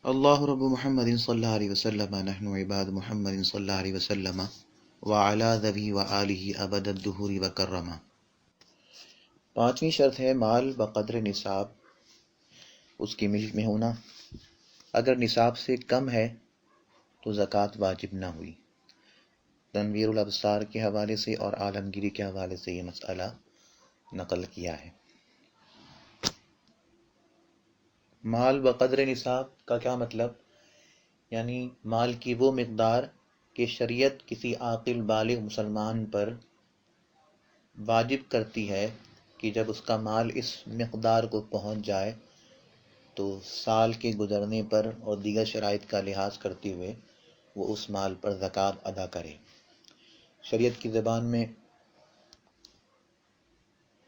اللہ رب محمد صلی اللہ علیہ وسلم نحن عباد محمد صلی اللہ علیہ وسلم وعلی ذوی وآلہ ابد الدہور وکرما۔ پانچویں شرط ہے مال بقدر نصاب، اس کی ملک میں ہونا۔ اگر نصاب سے کم ہے تو زکوٰۃ واجب نہ ہوئی۔ تنویر الابصار کے حوالے سے اور عالمگیری کے حوالے سے یہ مسئلہ نقل کیا ہے۔ مال بقدر نصاب کا کیا مطلب؟ یعنی مال کی وہ مقدار کہ شریعت کسی عاقل بالغ مسلمان پر واجب کرتی ہے کہ جب اس کا مال اس مقدار کو پہنچ جائے تو سال کے گزرنے پر اور دیگر شرائط کا لحاظ کرتے ہوئے وہ اس مال پر زکوٰۃ ادا کرے۔ شریعت کی زبان میں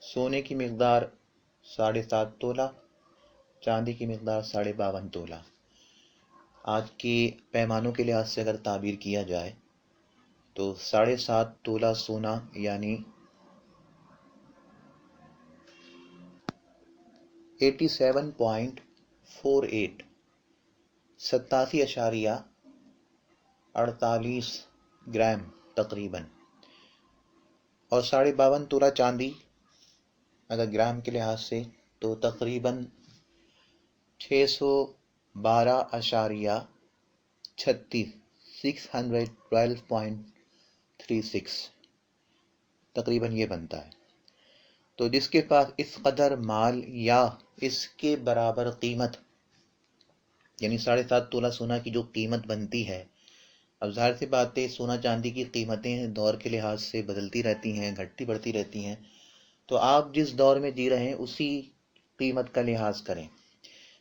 سونے کی مقدار 7.5 تولہ، چاندی کی مقدار 52.5 تولہ۔ آج کے پیمانوں کے لحاظ سے اگر تعبیر کیا جائے تو 7.5 تولہ سونا یعنی 87.48 87.48 گرام تقریباً، اور 52.5 تولہ چاندی اگر گرام کے لحاظ سے تو تقریباً 612.36 612.36 تقریباً یہ بنتا ہے۔ تو جس کے پاس اس قدر مال یا اس کے برابر قیمت، یعنی 7.5 تولہ سونا کی جو قیمت بنتی ہے، اب ظاہر سی بات ہے سونا چاندی کی قیمتیں دور کے لحاظ سے بدلتی رہتی ہیں، گھٹتی بڑھتی رہتی ہیں، تو آپ جس دور میں جی رہے ہیں اسی قیمت کا لحاظ کریں،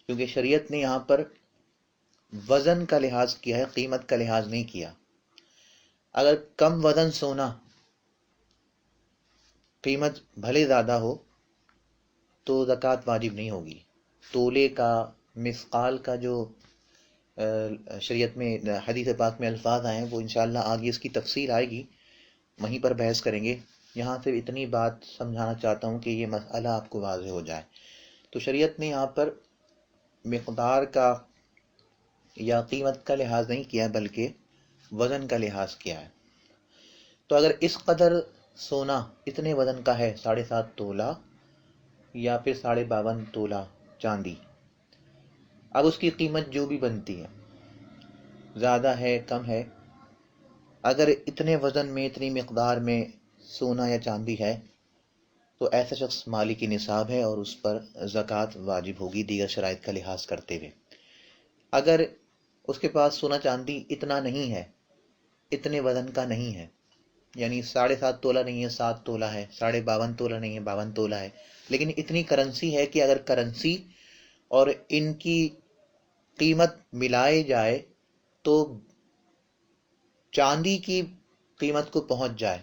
کیونکہ شریعت نے یہاں پر وزن کا لحاظ کیا ہے، قیمت کا لحاظ نہیں کیا۔ اگر کم وزن سونا قیمت بھلے زیادہ ہو تو زکوٰۃ واجب نہیں ہوگی۔ تولے کا، مثقال کا جو شریعت میں حدیث پاک میں الفاظ آئے ہیں وہ انشاءاللہ آگے اس کی تفصیل آئے گی، وہیں پر بحث کریں گے۔ یہاں سے اتنی بات سمجھانا چاہتا ہوں کہ یہ مسئلہ آپ کو واضح ہو جائے۔ تو شریعت نے یہاں پر مقدار کا یا قیمت کا لحاظ نہیں کیا بلکہ وزن کا لحاظ کیا ہے۔ تو اگر اس قدر سونا اتنے وزن کا ہے، 7.5 تولہ یا پھر 52.5 تولہ چاندی، اب اس کی قیمت جو بھی بنتی ہے زیادہ ہے کم ہے، اگر اتنے وزن میں اتنی مقدار میں سونا یا چاندی ہے تو ایسا شخص مالک نصاب ہے اور اس پر زکوٰۃ واجب ہوگی دیگر شرائط کا لحاظ کرتے ہوئے۔ اگر اس کے پاس سونا چاندی اتنا نہیں ہے، اتنے وزن کا نہیں ہے، یعنی 7.5 تولہ نہیں ہے 7 تولہ ہے، 52.5 تولہ نہیں ہے 52 تولہ ہے، لیکن اتنی کرنسی ہے کہ اگر کرنسی اور ان کی قیمت ملائے جائے تو چاندی کی قیمت کو پہنچ جائے،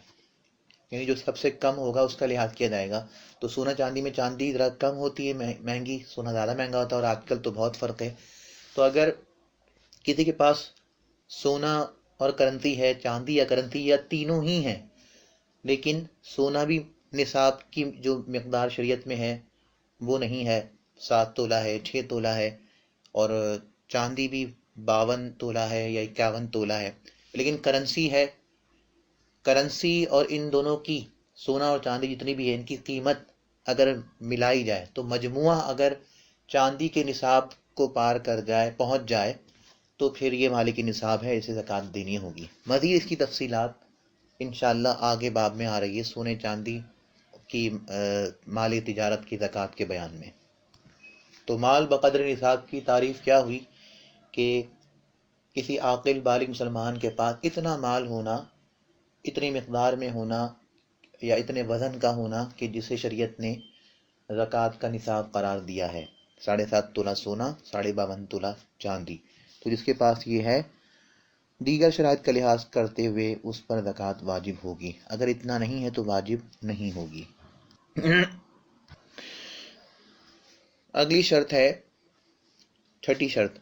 یعنی جو سب سے کم ہوگا اس کا لحاظ کیا جائے گا۔ تو سونا چاندی میں چاندی ذرا کم ہوتی ہے مہنگی، سونا زیادہ مہنگا ہوتا ہے، اور آج کل تو بہت فرق ہے۔ تو اگر کسی کے پاس سونا اور کرنسی ہے، چاندی یا کرنسی یا تینوں ہی ہیں، لیکن سونا بھی نصاب کی جو مقدار شریعت میں ہے وہ نہیں ہے، 7 تولہ ہے، 6 تولہ ہے، اور چاندی بھی 52 تولہ ہے یا 51 تولہ ہے، لیکن کرنسی ہے، کرنسی اور ان دونوں کی، سونا اور چاندی جتنی بھی ہے، ان کی قیمت اگر ملائی جائے تو مجموعہ اگر چاندی کے نصاب کو پار کر جائے، پہنچ جائے، تو پھر یہ مالک نصاب ہے، اسے زکوٰۃ دینی ہوگی۔ مزید اس کی تفصیلات انشاءاللہ آگے باب میں آ رہی ہے، سونے چاندی کی مال تجارت کی زکوٰۃ کے بیان میں۔ تو مال بقدر نصاب کی تعریف کیا ہوئی کہ کسی عاقل بالغ مسلمان کے پاس اتنا مال ہونا، اتنی مقدار میں ہونا یا اتنے وزن کا ہونا کہ جسے شریعت نے زکوٰۃ کا نصاب قرار دیا ہے، 7.5 تولہ سونا، 52.5 تولہ چاندی۔ تو جس کے پاس یہ ہے دیگر شرائط کا لحاظ کرتے ہوئے اس پر زکوٰۃ واجب ہوگی، اگر اتنا نہیں ہے تو واجب نہیں ہوگی۔ اگلی شرط ہے، چھٹی شرط،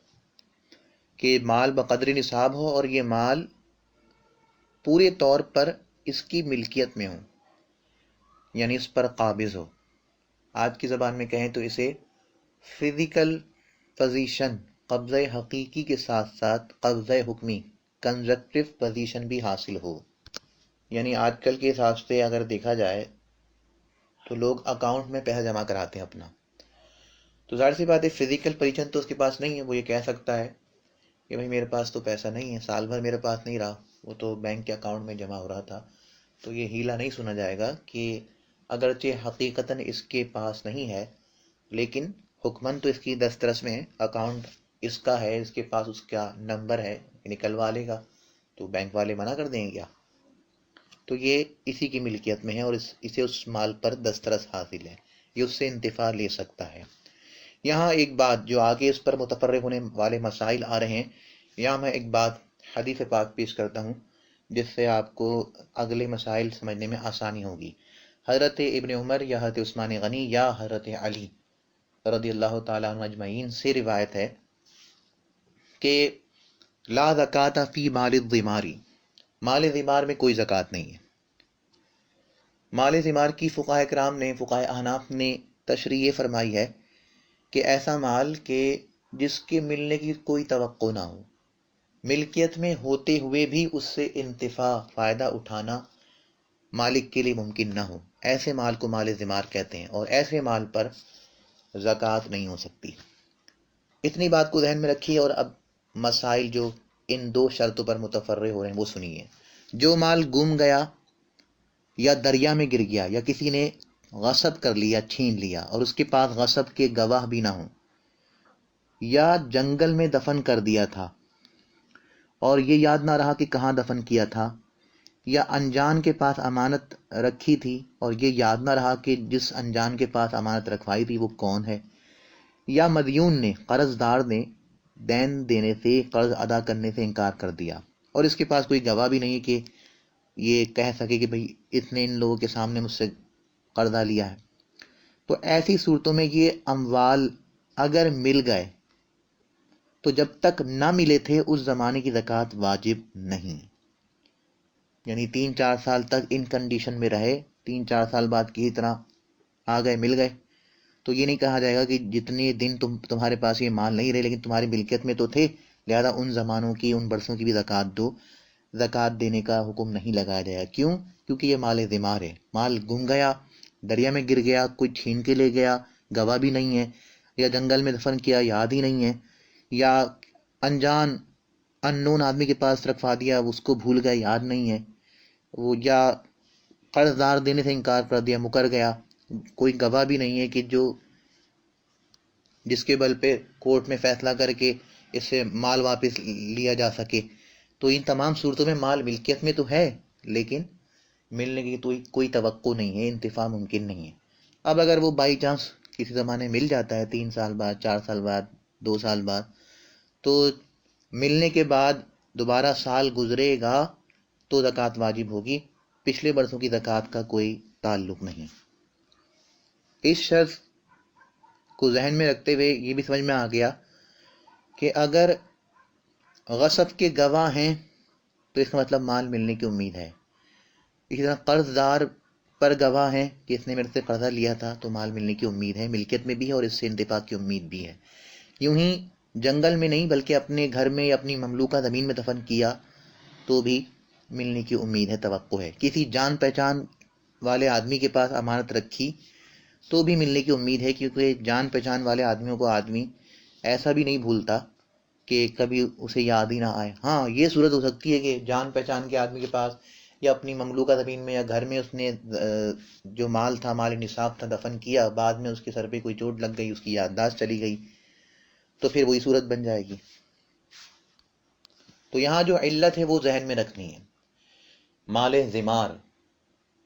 کہ مال بقدر نصاب ہو اور یہ مال پورے طور پر اس کی ملکیت میں ہو، یعنی اس پر قابض ہو۔ آج کی زبان میں کہیں تو اسے فزیکل پوزیشن قبضہ حقیقی کے ساتھ ساتھ قبضہ حکمی کنزرکٹیو پوزیشن بھی حاصل ہو. یعنی آج کل کے حساب سے اگر دیکھا جائے تو لوگ اکاؤنٹ میں پیسہ جمع کراتے ہیں اپنا، تو ظاہر سی بات ہے فزیکل پوزیشن تو اس کے پاس نہیں ہے. وہ یہ کہہ سکتا ہے کہ بھائی میرے پاس تو پیسہ نہیں ہے، سال بھر میرے پاس نہیں رہا، وہ تو بینک کے اکاؤنٹ میں جمع ہو رہا تھا. تو یہ ہیلا نہیں سنا جائے گا کہ اگرچہ حقیقتاً اس کے پاس نہیں ہے لیکن حکمن تو اس کی دسترس میں ہے، اکاؤنٹ اس کا ہے، اس کے پاس اس کا نمبر ہے، نکلوا لے گا. تو بینک والے منع کر دیں گے کیا؟ تو یہ اسی کی ملکیت میں ہے اور اسے اس مال پر دسترس حاصل ہے، یہ اس سے انتفاع لے سکتا ہے. یہاں ایک بات جو آگے اس پر متفرق ہونے والے مسائل آ رہے ہیں، یہاں میں ایک بات حدیث پاک پیش کرتا ہوں جس سے آپ کو اگلے مسائل سمجھنے میں آسانی ہوگی. حضرت ابن عمر یا حضرت عثمان غنی یا حضرت علی رضی اللہ تعالیٰ عنہ اجمعین سے روایت ہے کہ لا زکوٰۃ فی مال الضمار، مال ضمار میں کوئی زکوٰۃ نہیں ہے. مال ضمار کی فقہاء کرام نے، فقہاء احناف نے تشریح فرمائی ہے کہ ایسا مال کہ جس کے ملنے کی کوئی توقع نہ ہو، ملکیت میں ہوتے ہوئے بھی اس سے انتفاع فائدہ اٹھانا مالک کے لیے ممکن نہ ہو، ایسے مال کو مال ضمار کہتے ہیں، اور ایسے مال پر زکوٰۃ نہیں ہو سکتی. اتنی بات کو ذہن میں رکھیے اور اب مسائل جو ان دو شرطوں پر متفرع ہو رہے ہیں وہ سنیے. جو مال گم گیا یا دریا میں گر گیا یا کسی نے غصب کر لیا، چھین لیا، اور اس کے پاس غصب کے گواہ بھی نہ ہوں، یا جنگل میں دفن کر دیا تھا اور یہ یاد نہ رہا کہ کہاں دفن کیا تھا، یا انجان کے پاس امانت رکھی تھی اور یہ یاد نہ رہا کہ جس انجان کے پاس امانت رکھوائی تھی وہ کون ہے، یا مدیون نے، قرض دار نے دین دینے سے، قرض ادا کرنے سے انکار کر دیا اور اس کے پاس کوئی گواہ بھی نہیں ہے کہ یہ کہہ سکے کہ بھئی اس نے ان لوگوں کے سامنے مجھ سے قرضہ لیا ہے. تو ایسی صورتوں میں یہ اموال اگر مل گئے تو جب تک نہ ملے تھے اس زمانے کی زکوٰۃ واجب نہیں. یعنی 3-4 سال تک ان کنڈیشن میں رہے، 3-4 سال بعد کسی طرح آ گئے، مل گئے، تو یہ نہیں کہا جائے گا کہ جتنے دن تمہارے پاس یہ مال نہیں رہے لیکن تمہاری ملکیت میں تو تھے، لہذا ان زمانوں کی، ان برسوں کی بھی زکوٰۃ دو. زکوٰۃ دینے کا حکم نہیں لگایا جائے گا. کیوں؟ کیونکہ یہ مال ضمار ہے. مال گم گیا، دریا میں گر گیا، کوئی چھین کے لے گیا، گواہ بھی نہیں ہے، یا جنگل میں دفن کیا، یاد ہی نہیں ہے، یا انجان نون آدمی کے پاس رکھوا دیا، اس کو بھول گئے، یاد نہیں ہے وہ، یا قرض دار دینے سے انکار کر دیا، مکر گیا، کوئی گواہ بھی نہیں ہے کہ جس کے بل پہ کورٹ میں فیصلہ کر کے اس سے مال واپس لیا جا سکے. تو ان تمام صورتوں میں مال ملکیت میں تو ہے لیکن ملنے کی کوئی توقع نہیں ہے، انتفاع ممکن نہیں ہے. اب اگر وہ بائی چانس کسی زمانے مل جاتا ہے 3 سال بعد، 4 سال بعد، 2 سال بعد، تو ملنے کے بعد دوبارہ سال گزرے گا تو زکوٰۃ واجب ہوگی، پچھلے برسوں کی زکوٰۃ کا کوئی تعلق نہیں. اس شرط کو ذہن میں رکھتے ہوئے یہ بھی سمجھ میں آ گیا کہ اگر غصب کے گواہ ہیں تو اس کا مطلب مال ملنے کی امید ہے. اسی طرح قرض دار پر گواہ ہیں کہ اس نے میرے سے قرضہ لیا تھا تو مال ملنے کی امید ہے، ملکیت میں بھی ہے اور اس سے انتفاع کی امید بھی ہے. یوں ہی جنگل میں نہیں بلکہ اپنے گھر میں یا اپنی مملوکہ زمین میں دفن کیا تو بھی ملنے کی امید ہے، توقع ہے. کسی جان پہچان والے آدمی کے پاس امانت رکھی تو بھی ملنے کی امید ہے، کیونکہ جان پہچان والے آدمیوں کو آدمی ایسا بھی نہیں بھولتا کہ کبھی اسے یاد ہی نہ آئے. ہاں یہ صورت ہو سکتی ہے کہ جان پہچان کے آدمی کے پاس یا اپنی مملوکہ زمین میں یا گھر میں اس نے جو مال تھا، مال نصاب تھا، دفن کیا، بعد میں اس کے سر پہ کوئی چوٹ لگ گئی، اس کی یادداشت چلی گئی، تو پھر وہی صورت بن جائے گی. تو یہاں جو علت ہے وہ ذہن میں رکھنی ہے. مال ضمار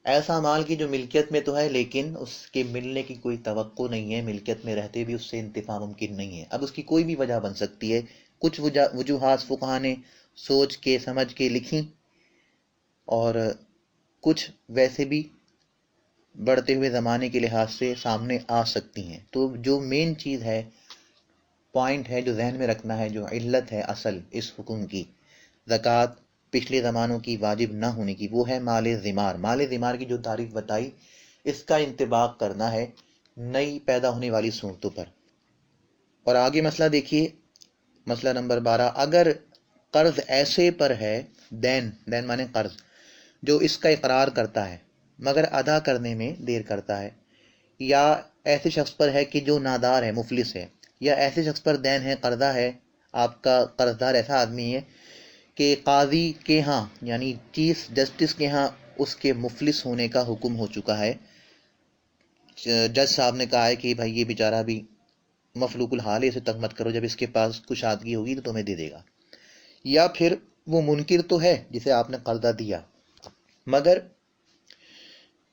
ایسا مال کی جو ملکیت میں تو ہے لیکن اس کے ملنے کی کوئی توقع نہیں ہے، ملکیت میں رہتے بھی اس سے انتفاع ممکن نہیں ہے. اب اس کی کوئی بھی وجہ بن سکتی ہے، کچھ وجوہات فقہا نے سوچ کے سمجھ کے لکھی اور کچھ ویسے بھی بڑھتے ہوئے زمانے کے لحاظ سے سامنے آ سکتی ہیں. تو جو مین چیز ہے، پوائنٹ ہے جو ذہن میں رکھنا ہے، جو علت ہے اصل اس حکم کی، زکوٰۃ پچھلے زمانوں کی واجب نہ ہونے کی، وہ ہے مال ضمار. مال ضمار کی جو تعریف بتائی، اس کا انطباق کرنا ہے نئی پیدا ہونے والی صورتوں پر. اور آگے مسئلہ دیکھیے، مسئلہ نمبر 12، اگر قرض ایسے پر ہے، دین مانے قرض، جو اس کا اقرار کرتا ہے مگر ادا کرنے میں دیر کرتا ہے، یا ایسے شخص پر ہے کہ جو نادار ہے، مفلس ہے، یا ایسے شخص پر دین ہے، قرضہ ہے، آپ کا قرضدار ایسا آدمی ہے کہ قاضی کے ہاں یعنی چیف جسٹس کے ہاں اس کے مفلس ہونے کا حکم ہو چکا ہے، جج صاحب نے کہا ہے کہ بھائی یہ بیچارہ بھی مفلوق الحال ہے، اسے تنگ مت کرو، جب اس کے پاس کشادگی ہوگی تو تمہیں دے دے گا، یا پھر وہ منکر تو ہے جسے آپ نے قرضہ دیا مگر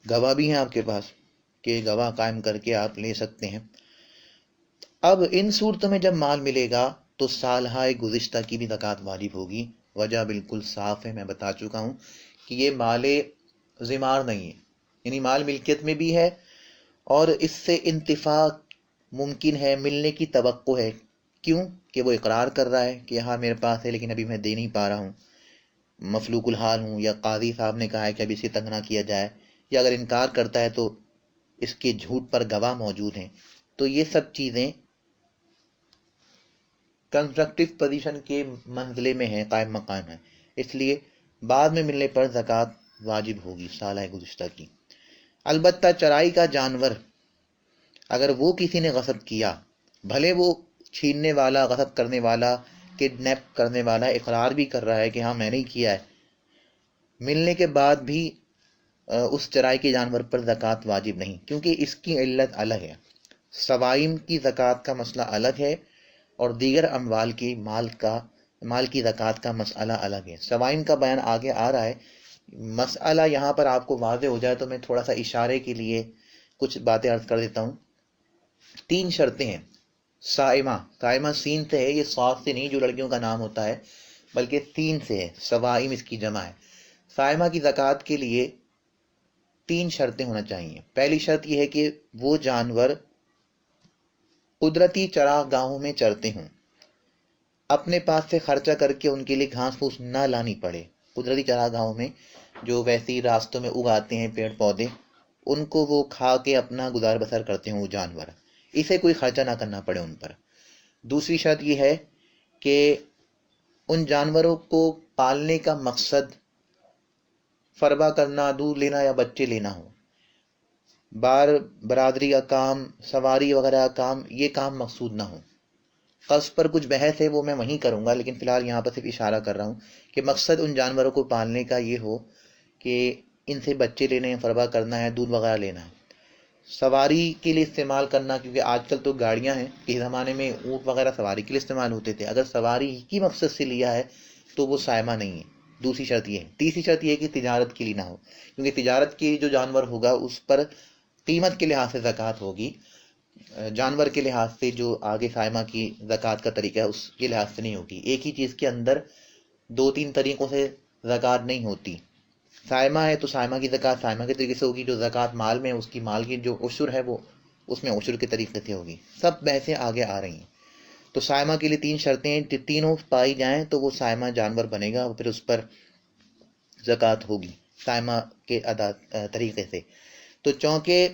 گواہ بھی ہیں آپ کے پاس کہ گواہ قائم کر کے آپ لے سکتے ہیں۔ اب ان صورتوں میں جب مال ملے گا تو سالہ گزشتہ کی بھی زکوٰۃ واجب ہوگی۔ وجہ بالکل صاف ہے، میں بتا چکا ہوں کہ یہ مال ذمار نہیں ہے، یعنی مال ملکیت میں بھی ہے اور اس سے انتفاع ممکن ہے، ملنے کی توقع ہے۔ کیوں کہ وہ اقرار کر رہا ہے کہ ہاں میرے پاس ہے لیکن ابھی میں دے نہیں پا رہا ہوں، مفلوق الحال ہوں، یا قاضی صاحب نے کہا ہے کہ ابھی اسے تنگ نہ کیا جائے، یا اگر انکار کرتا ہے تو اس کے جھوٹ پر گواہ موجود ہیں، تو یہ سب چیزیں کنسٹرکٹیو پوزیشن کے منزلے میں ہیں، قائم مقام ہیں، اس لیے بعد میں ملنے پر زکوٰۃ واجب ہوگی سالہ گزشتہ کی۔ البتہ چرائی کا جانور اگر وہ کسی نے غصب کیا، بھلے وہ چھیننے والا، غصب کرنے والا، کڈنیپ کرنے والا اقرار بھی کر رہا ہے کہ ہاں میں نے کیا ہے، ملنے کے بعد بھی اس چرائی کے جانور پر زکوٰۃ واجب نہیں، کیونکہ اس کی علت الگ ہے۔ سوائم کی زکوٰۃ کا مسئلہ الگ ہے اور دیگر اموال کی مال کی زکوٰۃ کا مسئلہ الگ ہے۔ سوائم کا بیان آگے آ رہا ہے، مسئلہ یہاں پر آپ کو واضح ہو جائے تو میں تھوڑا سا اشارے کے لیے کچھ باتیں عرض کر دیتا ہوں۔ 3 شرطیں ہیں۔ سائمہ سین سے ہے، یہ صاد سے نہیں جو لڑکیوں کا نام ہوتا ہے، بلکہ سین سے ہے، سوائم اس کی جمع ہے۔ سائمہ کی زکوٰۃ کے لیے 3 شرطیں ہونا چاہیے۔ پہلی شرط یہ ہے کہ وہ جانور قدرتی چراغ گاہوں میں چرتے ہوں، اپنے پاس سے خرچہ کر کے ان کے لیے گھاس پھوس نہ لانی پڑے۔ قدرتی چراغ گاہوں میں جو ویسی راستوں میں اگاتے ہیں پیڑ پودے، ان کو وہ کھا کے اپنا گزار بسر کرتے ہیں وہ جانور، اسے کوئی خرچہ نہ کرنا پڑے ان پر۔ دوسری شرط یہ ہے کہ ان جانوروں کو پالنے کا مقصد فربا کرنا، دودھ لینا یا بچے لینا ہو، بار برادری کا کام، سواری وغیرہ کا کام، یہ کام مقصود نہ ہو۔ قصد پر کچھ بحث ہے، وہ میں وہیں کروں گا، لیکن فی الحال یہاں پر صرف اشارہ کر رہا ہوں کہ مقصد ان جانوروں کو پالنے کا یہ ہو کہ ان سے بچے لینے ہیں، فربا کرنا ہے، دودھ وغیرہ لینا ہے۔ سواری کے لیے استعمال کرنا، کیونکہ آج کل تو گاڑیاں ہیں، کسی زمانے میں اونٹ وغیرہ سواری کے لیے استعمال ہوتے تھے، اگر سواری کی مقصد سے لیا ہے تو وہ سائمہ نہیں ہے۔ دوسری شرط یہ ہے۔ تیسری شرط یہ ہے کہ تجارت کے لیے نہ ہو، کیونکہ تجارت کے جو جانور ہوگا اس پر قیمت کے لحاظ سے زکوٰۃ ہوگی، جانور کے لحاظ سے جو آگے سائمہ کی زکوٰۃ کا طریقہ ہے اس کے لحاظ سے نہیں ہوگی۔ ایک ہی چیز کے اندر 2-3 طریقوں سے زکوٰۃ نہیں ہوتی۔ سائمہ ہے تو سائمہ کی زکوٰۃ سائمہ کے طریقے سے ہوگی، جو زکوٰۃ مال میں اس کی مال کی جو عشر ہے وہ اس میں عشر کے طریقے سے ہوگی۔ سب بحثیں آگے آ رہی ہیں۔ تو سائمہ کے لیے 3 شرطیں ہیں، تینوں پائی جائیں تو وہ سائمہ جانور بنے گا، پھر اس پر زکوٰۃ ہوگی سائمہ کے طریقے سے۔ تو چونکہ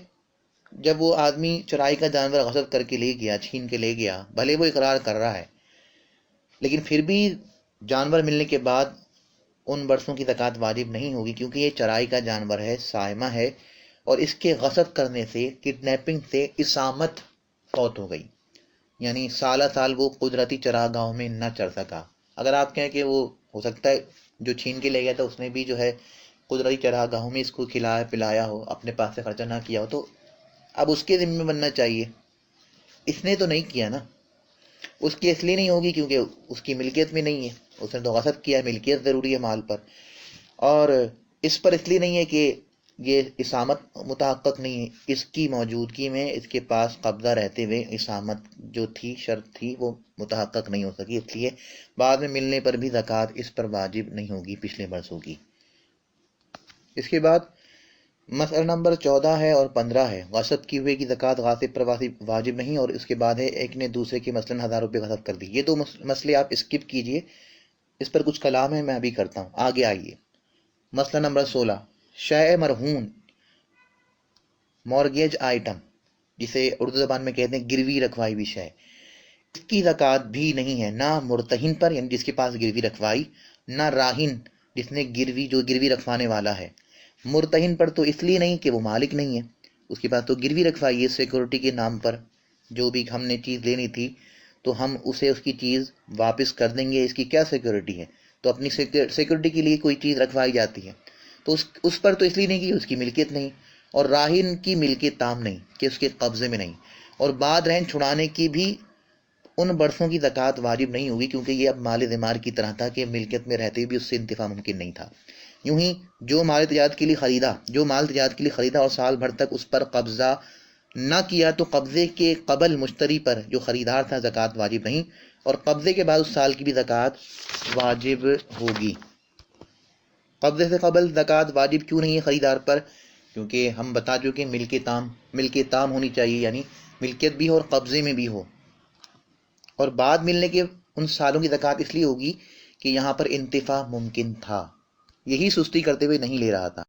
جب وہ آدمی چرائی کا جانور غصب کر کے لے گیا، چھین کے لے گیا، بھلے وہ اقرار کر رہا ہے لیکن پھر بھی جانور ملنے کے بعد ان برسوں کی زکوٰۃ واجب نہیں ہوگی، کیونکہ یہ چرائی کا جانور ہے، سائمہ ہے، اور اس کے غصب کرنے سے، کڈنیپنگ سے اسامت فوت ہو گئی، یعنی سالہ سال وہ قدرتی چراغ گاہوں میں نہ چر سکا۔ اگر آپ کہیں کہ وہ ہو سکتا ہے جو چھین کے لے گیا تھا اس نے بھی جو ہے قدرتی چراغ گاہوں میں اس کو کھلایا پلایا ہو، اپنے پاس سے خرچہ نہ کیا ہو، تو اب اس کے ذمہ بننا چاہیے۔ اس نے تو نہیں کیا نا، اس کی اس لیے نہیں ہوگی کیونکہ اس کی ملکیت میں نہیں ہے، اس نے تو غصب کیا ہے، ملکیت ضروری ہے مال پر، اور اس پر اس لیے نہیں ہے کہ یہ اسامت متحقق نہیں ہے، اس کی موجودگی میں اس کے پاس قبضہ رہتے ہوئے اسامت جو تھی، شرط تھی، وہ متحقق نہیں ہو سکی، اس لیے بعد میں ملنے پر بھی زکوٰۃ اس پر واجب نہیں ہوگی، پچھلے برسوں کی۔ اس کے بعد مسئلہ نمبر 14 ہے اور 15 ہے، غصب کی ہوئے کی زکوٰۃ غاصب پر واجب نہیں، اور اس کے بعد ہے ایک نے دوسرے کی مثلاً 1000 روپے غصب کر دی۔ یہ 2 مسئلے آپ اسکپ کیجئے، اس پر کچھ کلام ہے، میں ابھی کرتا ہوں، آگے آئیے۔ مسئلہ نمبر 16، شیء مرہون، مورگیج آئٹم، جسے اردو زبان میں کہتے ہیں گروی رکھوائی ہوئی شے، کی زکوٰۃ بھی نہیں ہے، نہ مرتہن پر یعنی جس کے پاس گروی رکھوائی، نہ راہن جس نے جو گروی رکھوانے والا ہے۔ مرتہن پر تو اس لیے نہیں کہ وہ مالک نہیں ہے، اس کے پاس تو گروی رکھوائی ہے سیکورٹی کے نام پر، جو بھی ہم نے چیز لینی تھی تو ہم اسے اس کی چیز واپس کر دیں گے، اس کی کیا سیکورٹی ہے؟ تو اپنی سیکورٹی کے لیے کوئی چیز رکھوائی جاتی ہے، تو اس پر تو اس لیے نہیں کہ اس کی ملکیت نہیں، اور راہن کی ملکیت تام نہیں کہ اس کے قبضے میں نہیں، اور بعد رہن چھڑانے کی بھی ان برسوں کی زکوٰۃ واجب نہیں ہوگی، کیونکہ یہ اب مال ذمار کی طرح تھا کہ ملکیت میں رہتے بھی اس سے انتفاع ممکن نہیں تھا۔ یوں ہی جو مال تجارت کے لیے خریدا اور سال بھر تک اس پر قبضہ نہ کیا تو قبضے کے قبل مشتری پر جو خریدار تھا زکوٰۃ واجب نہیں، اور قبضے کے بعد اس سال کی بھی زکوٰۃ واجب ہوگی۔ قبضے سے قبل زکوٰۃ واجب کیوں نہیں ہے خریدار پر؟ کیونکہ ہم بتا چکے ملکیت تام ہونی چاہیے، یعنی ملکیت بھی ہو اور قبضے میں بھی ہو، اور بعد ملنے کے ان سالوں کی زکوٰۃ اس لیے ہوگی کہ یہاں پر انتفاع ممکن تھا، یہی سستی کرتے ہوئے نہیں لے رہا تھا۔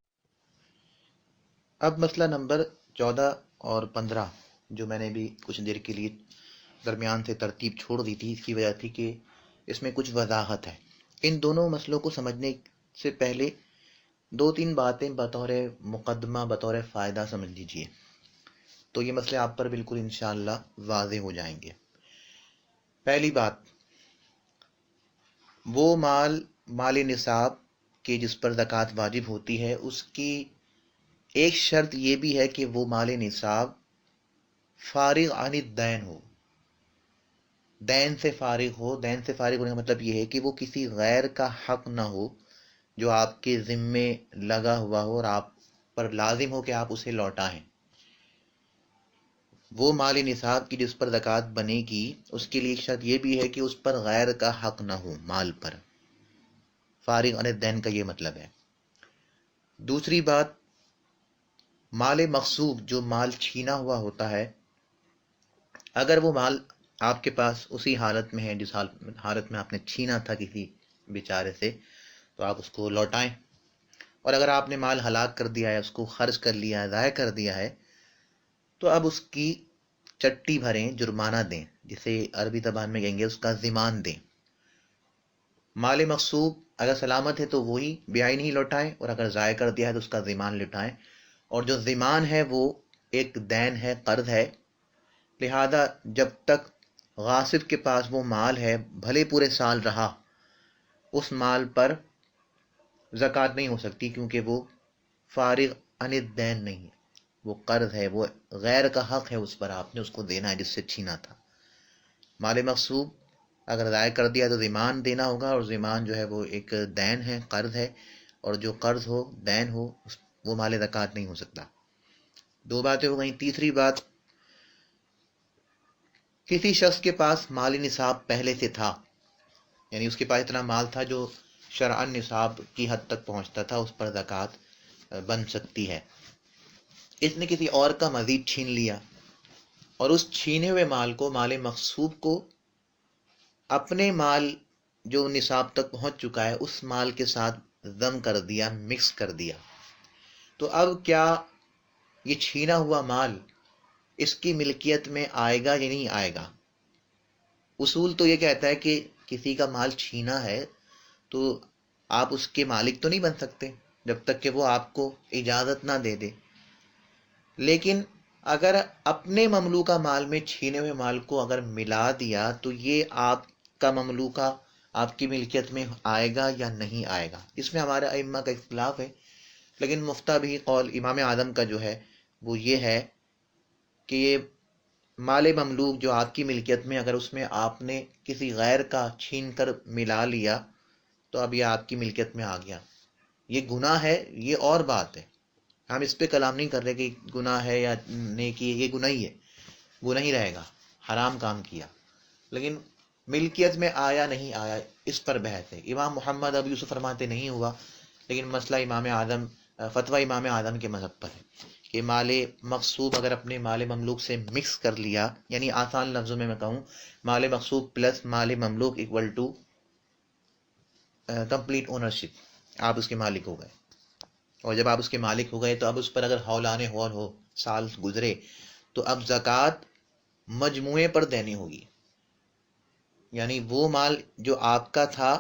اب مسئلہ نمبر 14 اور 15 جو میں نے بھی کچھ دیر کے لیے درمیان سے ترتیب چھوڑ دی تھی، اس کی وجہ تھی کہ اس میں کچھ وضاحت ہے۔ ان دونوں مسئلوں کو سمجھنے سے پہلے 2-3 باتیں بطور مقدمہ بطور فائدہ سمجھ لیجیے، تو یہ مسئلے آپ پر بالکل انشاءاللہ واضح ہو جائیں گے۔ پہلی بات، وہ مال نصاب کے جس پر زکوٰۃ واجب ہوتی ہے، اس کی ایک شرط یہ بھی ہے کہ وہ مال نصاب فارغ عن الدین ہو، دین سے فارغ ہو۔ دین سے فارغ ہونے کا مطلب یہ ہے کہ وہ کسی غیر کا حق نہ ہو جو آپ کے ذمے لگا ہوا ہو اور آپ پر لازم ہو کہ آپ اسے لوٹائیں۔ وہ مال نصاب کی جس پر زکوٰۃ بنے گی، اس کے لیے ایک شرط یہ بھی ہے کہ اس پر غیر کا حق نہ ہو، مال پر فارغ عن الدین کا یہ مطلب ہے۔ دوسری بات، مال مغصوب جو مال چھینا ہوا ہوتا ہے، اگر وہ مال آپ کے پاس اسی حالت میں ہے جس حالت میں آپ نے چھینا تھا کسی بیچارے سے، تو آپ اس کو لوٹائیں، اور اگر آپ نے مال ہلاک کر دیا ہے، اس کو خرچ کر لیا ہے، ضائع کر دیا ہے، تو اب اس کی چٹی بھریں، جرمانہ دیں، جسے عربی زبان میں کہیں گے اس کا ضمان دیں۔ مال مغصوب اگر سلامت ہے تو وہی بیعین ہی لوٹائیں، اور اگر ضائع کر دیا ہے تو اس کا ضمان لوٹائیں، اور جو ضمان ہے وہ ایک دین ہے، قرض ہے، لہذا جب تک غاصب کے پاس وہ مال ہے، بھلے پورے سال رہا، اس مال پر زکوٰۃ نہیں ہو سکتی، کیونکہ وہ فارغ عن الدین نہیں ہے، وہ قرض ہے، وہ غیر کا حق ہے، اس پر آپ نے اس کو دینا ہے جس سے چھینا تھا۔ مال مغصوب اگر ضائع کر دیا تو ضمان دینا ہوگا، اور ضمان جو ہے وہ ایک دین ہے، قرض ہے، اور جو قرض ہو، دین ہو، وہ مال زکوٰۃ نہیں ہو سکتا۔ 2 باتیں ہو گئیں۔ تیسری بات، کسی شخص کے پاس مال نصاب پہلے سے تھا، یعنی اس کے پاس اتنا مال تھا جو شرعاً نصاب کی حد تک پہنچتا تھا، اس پر زکوٰۃ بن سکتی ہے۔ اس نے کسی اور کا مزید چھین لیا، اور اس چھینے ہوئے مال کو، مال مغصوب کو، اپنے مال جو نصاب تک پہنچ چکا ہے اس مال کے ساتھ ضم کر دیا، مکس کر دیا، تو اب کیا یہ چھینا ہوا مال اس کی ملکیت میں آئے گا یا نہیں آئے گا؟ اصول تو یہ کہتا ہے کہ کسی کا مال چھینا ہے تو آپ اس کے مالک تو نہیں بن سکتے جب تک کہ وہ آپ کو اجازت نہ دے دے، لیکن اگر اپنے مملوکہ مال میں چھینے ہوئے مال کو اگر ملا دیا تو یہ آپ کا مملوکہ آپ کی ملکیت میں آئے گا یا نہیں آئے گا۔ اس میں ہمارے ائمہ کا اختلاف ہے، لیکن مفتابی قول امام اعظم کا جو ہے وہ یہ ہے کہ یہ مال مملوک جو آپ کی ملکیت میں، اگر اس میں آپ نے کسی غیر کا چھین کر ملا لیا تو اب یہ آپ کی ملکیت میں آ گیا۔ یہ گناہ ہے، یہ اور بات ہے، ہم اس پہ کلام نہیں کر رہے کہ گناہ ہے یا نیکی، یہ گناہ ہی ہے، گناہ ہی رہے گا، حرام کام کیا، لیکن ملکیت میں آیا نہیں آیا اس پر بحث ہے۔ امام محمد ابو یوسف فرماتے نہیں ہوا، لیکن مسئلہ امام اعظم، فتویٰ امام اعظم کے مذہب پر ہے کہ مال مغصوب اگر اپنے مال مملوک سے مکس کر لیا، یعنی آسان لفظوں میں کہوں، مال مغصوب پلس مال مملوک اکول ٹو کمپلیٹ اونرشپ، آپ اس کے مالک ہو گئے، اور جب آپ اس کے مالک ہو گئے تو اب اس پر اگر ہولان ہول ہو، سال گزرے، تو اب زکوٰۃ مجموعے پر دینی ہوگی، یعنی وہ مال جو آپ کا تھا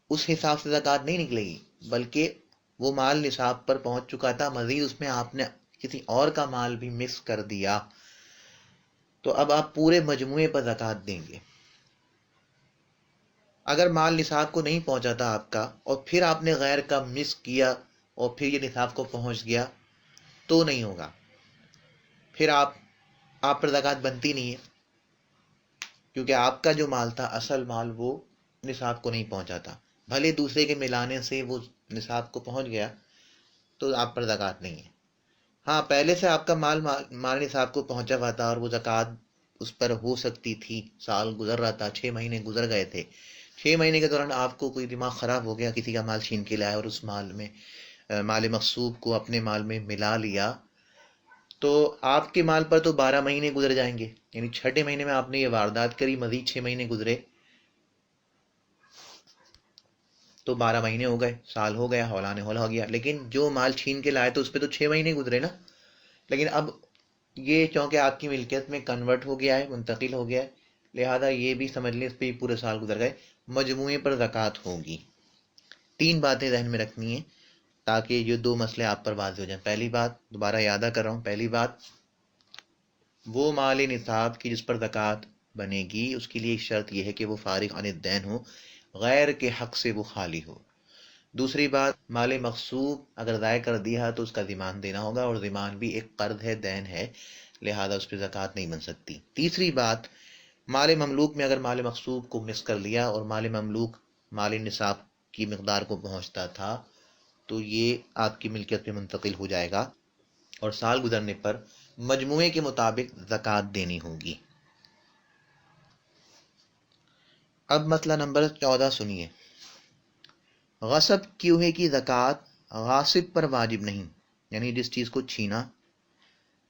اس حساب سے زکوٰۃ نہیں نکلے گی، بلکہ وہ مال نصاب پر پہنچ چکا تھا، مزید اس میں آپ نے کسی اور کا مال بھی مکس کر دیا، تو اب آپ پورے مجموعے پر زکوٰۃ دیں گے۔ اگر مال نصاب کو نہیں پہنچا تھا آپ کا اور پھر آپ نے غیر کا مکس کیا اور پھر یہ نصاب کو پہنچ گیا تو نہیں ہوگا، پھر آپ پر زکوٰۃ بنتی نہیں ہے، کیونکہ آپ کا جو مال تھا اصل مال وہ نصاب کو نہیں پہنچا تھا، بھلے دوسرے کے ملانے سے وہ نصاب کو پہنچ گیا تو آپ پر زکوٰۃ نہیں ہے۔ ہاں، پہلے سے آپ کا مال نصاب کو پہنچا ہوا تھا اور وہ زکوٰۃ اس پر ہو سکتی تھی، سال گزر رہا تھا، 6 مہینے گزر گئے تھے، 6 مہینے کے دوران آپ کو کوئی دماغ خراب ہو گیا، کسی کا مال چھین کے لایا اور اس مال مغصوب کو اپنے مال میں ملا لیا، تو آپ کے مال پر تو 12 مہینے گزر جائیں گے، یعنی چھٹے مہینے میں آپ نے یہ واردات کری، مزید 6 مہینے گزرے تو 12 مہینے ہو گئے، سال ہو گیا، ہولان ہو گیا، لیکن جو مال چھین کے لائے تو اس پہ تو 6 مہینے گزرے نا، لیکن اب یہ چونکہ آپ کی ملکیت میں کنورٹ ہو گیا ہے، منتقل ہو گیا ہے، لہذا یہ بھی سمجھ لیں اس پہ پورے سال گزر گئے، مجموعے پر زکوٰۃ ہوگی۔ 3 باتیں ذہن میں رکھنی ہیں تاکہ یہ 2 مسئلے آپ پر واضح ہو جائیں۔ پہلی بات دوبارہ یادہ کر رہا ہوں، پہلی بات وہ مال نصاب کی جس پر زکوٰۃ بنے گی اس کے لیے ایک شرط یہ ہے کہ وہ فارغ عن الدین ہو، غیر کے حق سے وہ خالی ہو۔ دوسری بات، مال مغصوب اگر ضائع کر دیا تو اس کا ضمان دینا ہوگا، اور ضمان بھی ایک قرض ہے، دین ہے، لہذا اس پہ زکوٰۃ نہیں بن سکتی۔ تیسری بات، مال مملوک میں اگر مال مغصوب کو مس کر لیا اور مال مملوک مال نصاب کی مقدار کو پہنچتا تھا تو یہ آپ کی ملکیت میں منتقل ہو جائے گا اور سال گزرنے پر مجموعے کے مطابق زکوٰۃ دینی ہوگی۔ اب مسئلہ نمبر 14 سنیے۔ غصب کیے ہوئے کی زکوٰۃ غاصب پر واجب نہیں، یعنی جس چیز کو چھینا